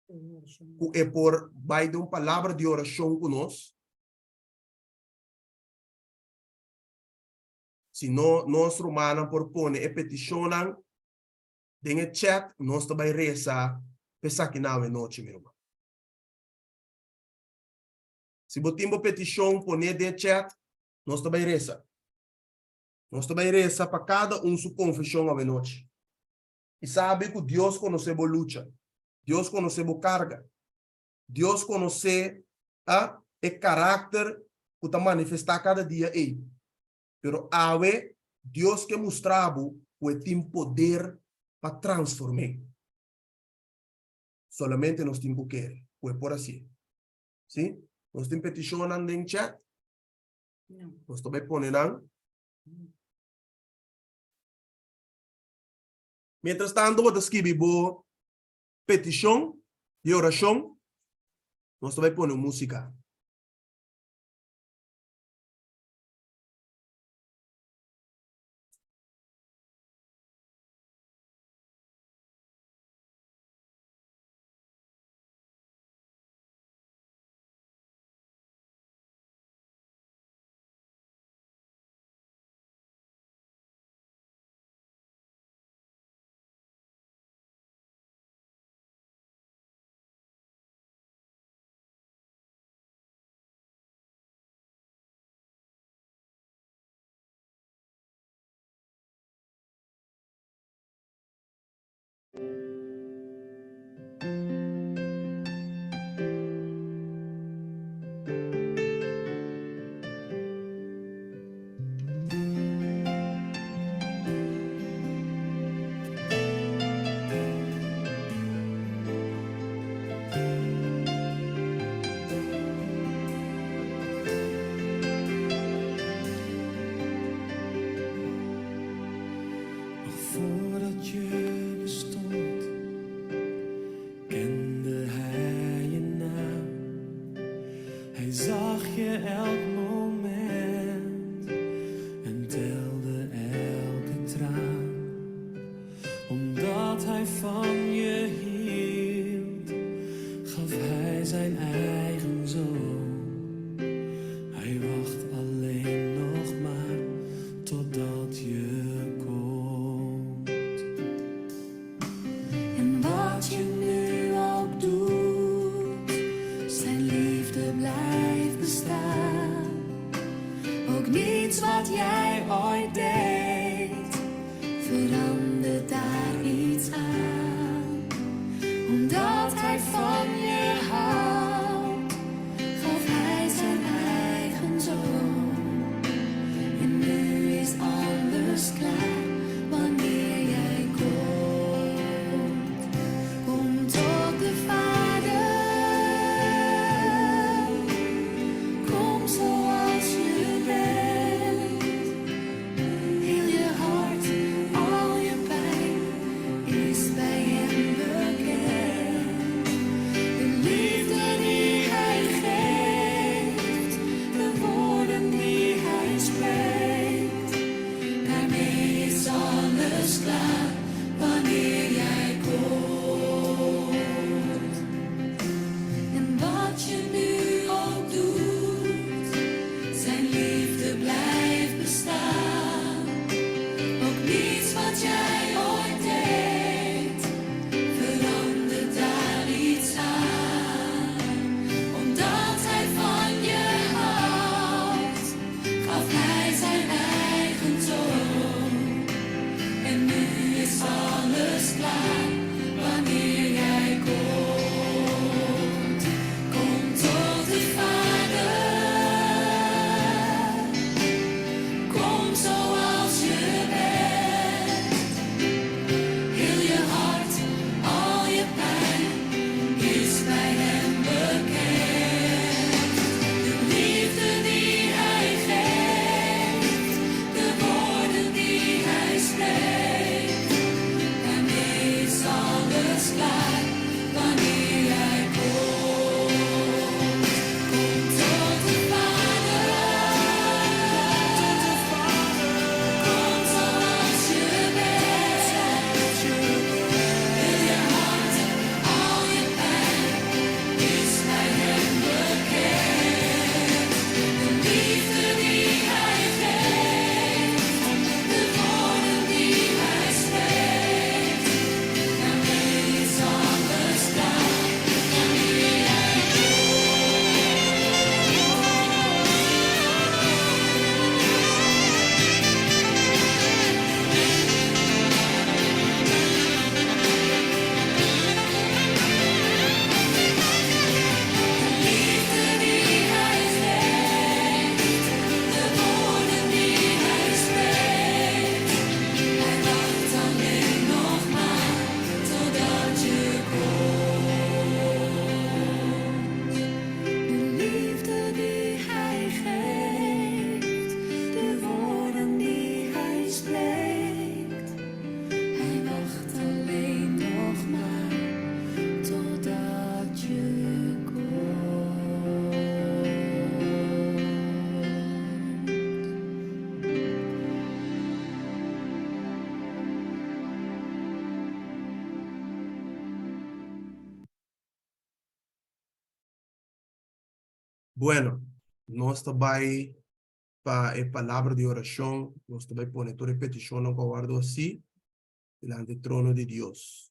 Que é por vai de uma palavra de oração conosco. Se não, nós romana por pôr e peticionam, tem chat, nós também reza, pensar que não é noite, meu irmão. Se botimos petição, pôr de chat, nós também reza. Nós também reza para cada sua confissão à noite. E sabe que Deus conhece a luta. Deus conhece a carga. Deus conhece o caráter que está manifestado cada dia aí. Pero ave Deus que mostrava que tem poder para transformar. Solamente nós temos que querer. Foi por assim. Sim? Nós temos petição no chat? Não. Nós também ponemos. Mientras tanto, vou escrever petição e oração. Nós também ponemos música. Bueno, nós também para a palavra de oração, nós também põe toda repetição no guardo assim, diante do trono de Deus.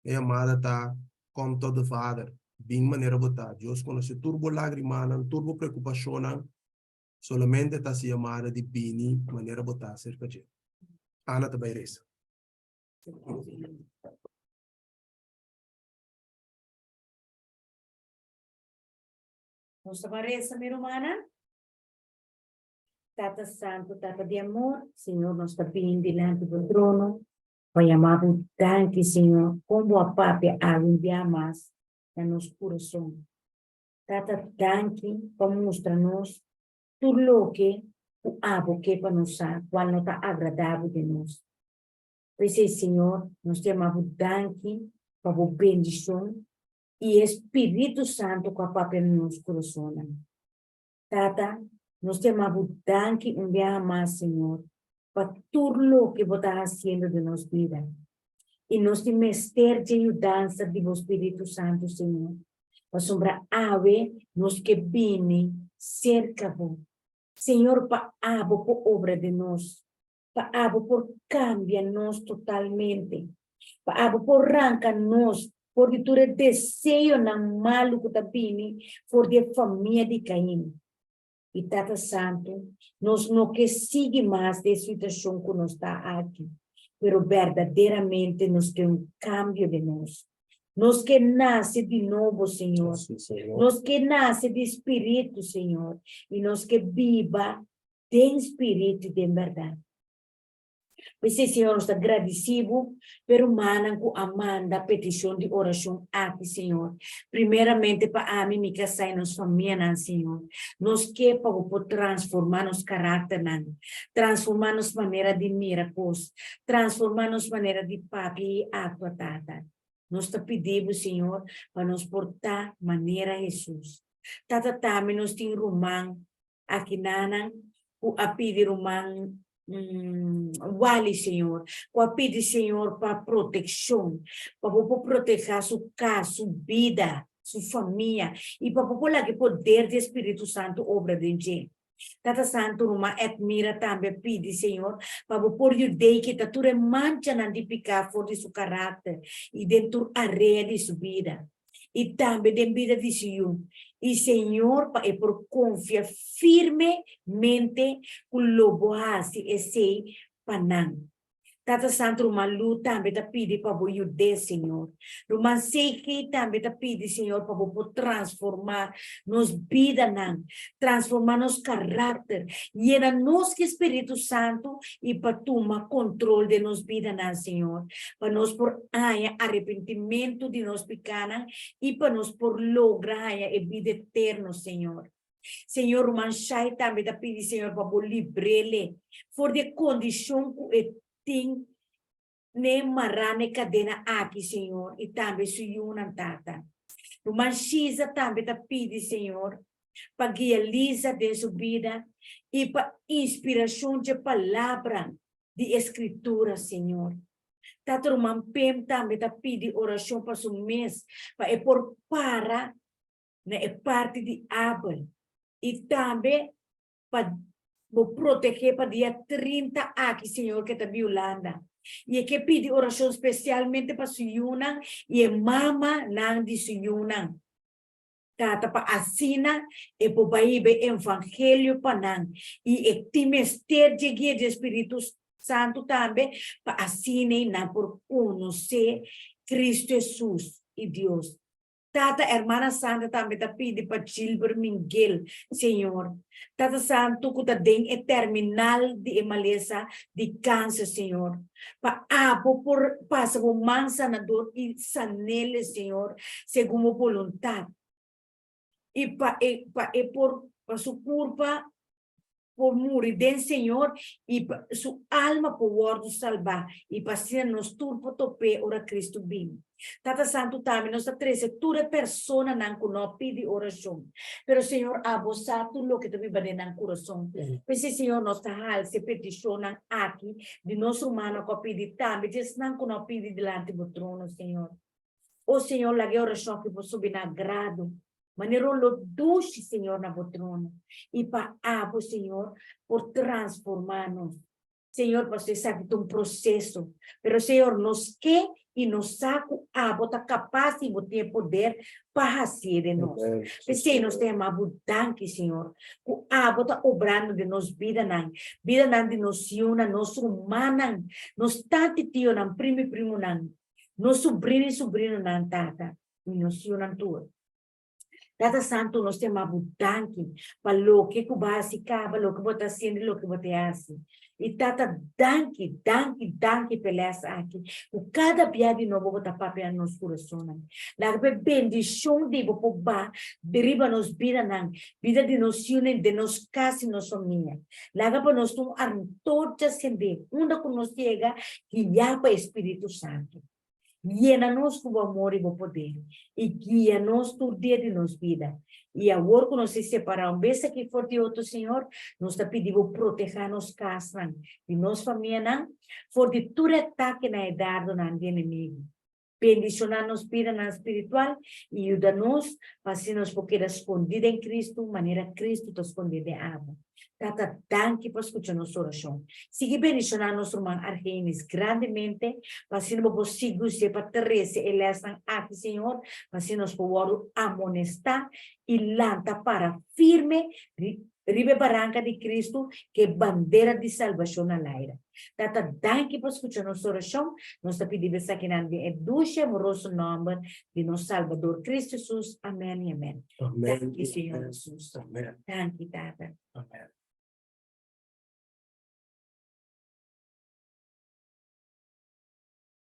E a amada tá com todo Father, bem maneira botar. Deus conhece turbo lágrima, turbo preocupação, solamente está se amada de bini, maneira botar cerca de. Ana também reza. Nos aparece, minha irmã. Tata Santo, Tata de amor, Senhor, nós está bem diante do trono. Vai amar o tanque, Senhor, como a pápia a enviar mais na nosso coração. Tata tanque, para mostrar-nos tudo o que o abo que para nos quando não está agradável de nós. Pois é, Senhor, nós temos o tanque para a bendição e Espírito Santo com a pápia no nosso coração. Tata, nós temos tanque um dia mais, Senhor, para tudo o que você está fazendo de nossa vida. E nós temos mestre de ajudança do Espírito Santo, Senhor. Para sombra ave, nós que vini cerca, Senhor, para abo por obra de nós. Para abo por cambia nós totalmente. Para abo por arranca nós, por de tudo desejo na malo que está vini, por de família de Caim. E Tata Santo, nós não que sigue mais de situação que nós está aqui, pero verdadeiramente nós que cambio de nós. Nós que nasce de novo, Senhor. Nós que nasce de Espírito, Senhor. E nós que viva de Espírito e de verdade. Pois sim, Senhor, nós estamos agradecidos pelo manan com Amanda, a petição de oração aqui, Senhor. Primeiramente, para a mim, me casar e nossa família, Senhor. Nós que para transformar nosso caráter, transformar nossa maneira de miracos, transformar nossa maneira de papi e água, tata. Nós te pedimos, Senhor, para nos portar maneira Jesus. Tata, também nós temos romang, aqui, nana, o a pedir romang, wali, Senhor, com a pedir, Senhor, para proteção, para proteger sua casa, sua vida, sua família, e para popular que poder do Espírito Santo obra de gente. Tata Santo, uma admira também, pede, Senhor, para por judei que tá tudo mancha na de picar fora de seu caráter e dentro a areia de sua vida. E também dentro vida de Senhor. E Senhor, é por confiar firmemente com o lobo assim, esse panang. Tata Santo, uma luta também tá pede para o judeu, Senhor. Uma seque também tá pede, Senhor, para o transformar nos vida, transformar nos caráter. E era nos que Espírito Santo e para tomar controle de nos vida, Senhor. Para nós por arrependimento de nos pecados e para nós por lograr a vida eterna, Senhor. Senhor, o manchai também tá pede, Senhor, para o librele, for de condição que ting ne marane cadena aqui, Senhor, e também suyunan tata. O manchisa também tá pede, Senhor, para guiar de sua vida e para inspiração de palavra de escritura, Senhor. Tata, o mampem também tá pede oração para seu mês, para por para, né, parte de Abel. E também para proteger para dia 30 aqui, Senhor, que está violando. E que pede oração especialmente para Suyunan e mama nang de Suyunan. Tata para assina e para baibe evangelho para nang. E que mestre de guia de Espírito Santo também para assina na por conhecer Cristo Jesus e Deus. Tata, hermana Santa também tá pedindo para Gilbert Miguel, Senhor. Tata Santo, que tá dentro terminal de hemalesa de câncer, Senhor. Para por passa por mansanador e sanele, Senhor, segundo a vontade. E por sua culpa, por morir dentro, Senhor, e sua alma por guardo salvar, e para ser nos turpo tope, ora Cristo bem. Tata Santo também, nós três, toda pessoa não conosco pede oração. Pero, Senhor, abosa tudo o que tu vive no coração. Porque, Senhor, nós está se petição aqui, de nosso humano que pede também, diz não conosco pede delante do trono, Senhor. O Senhor, la oração que você subir na grado, Manero lo duce, Señor, na trono. Y pa abo, Señor, por transformarnos. Señor, você sabe de um processo, pero Senhor, nos que e nos saco a bota capaz e botar poder para fazer de nós. Pensei, nós temos abundante, Senhor, com a bota obrando de nos vida não de nos yuna, nos humana, nos tati tio não, primo não, nos sobrinho não, tata, e nos yuna tudo. Tata Santo, nós temos abundante, para o que básica, para o que você sendo, o que você faz. E tata, danke pelas aqui. O cada dia de novo botar papel nos corações. La bendição de boba, deriva nos vida de nos une, de nos casa nos sominha. La para nós tum artoja sende, onde que nos chega, que já para Espírito Santo. Llena-nos com o amor e o poder. E guia-nos todo dia de nos vida. E agora que nós se separamos, vez que for de outro Senhor, nós te pedimos proteger nos casas, de nos família, for de todo ataque na idade do inimigo. Bendicionar nos vida na espiritual e ajuda-nos para se nos poder esconder em Cristo, maneira Cristo te esconder de água. Tata, danke por escuchar nossa oração. Siga bendicionando nosso irmão Argenis grandemente, para se não possível ser para Teresa, ele está aqui, Senhor, para se nos poder amonestar e lanta para firme, ribe barranca de Cristo, que bandeira de salvação na laira. Tata, danke por escuchar nossa oração, nós te pedimos aqui na dulce amoroso nome de nosso Salvador Cristo Jesus. Amém e amém. Amém. Danke, Senhor Jesus. Amém. Danke, Tata. Amém.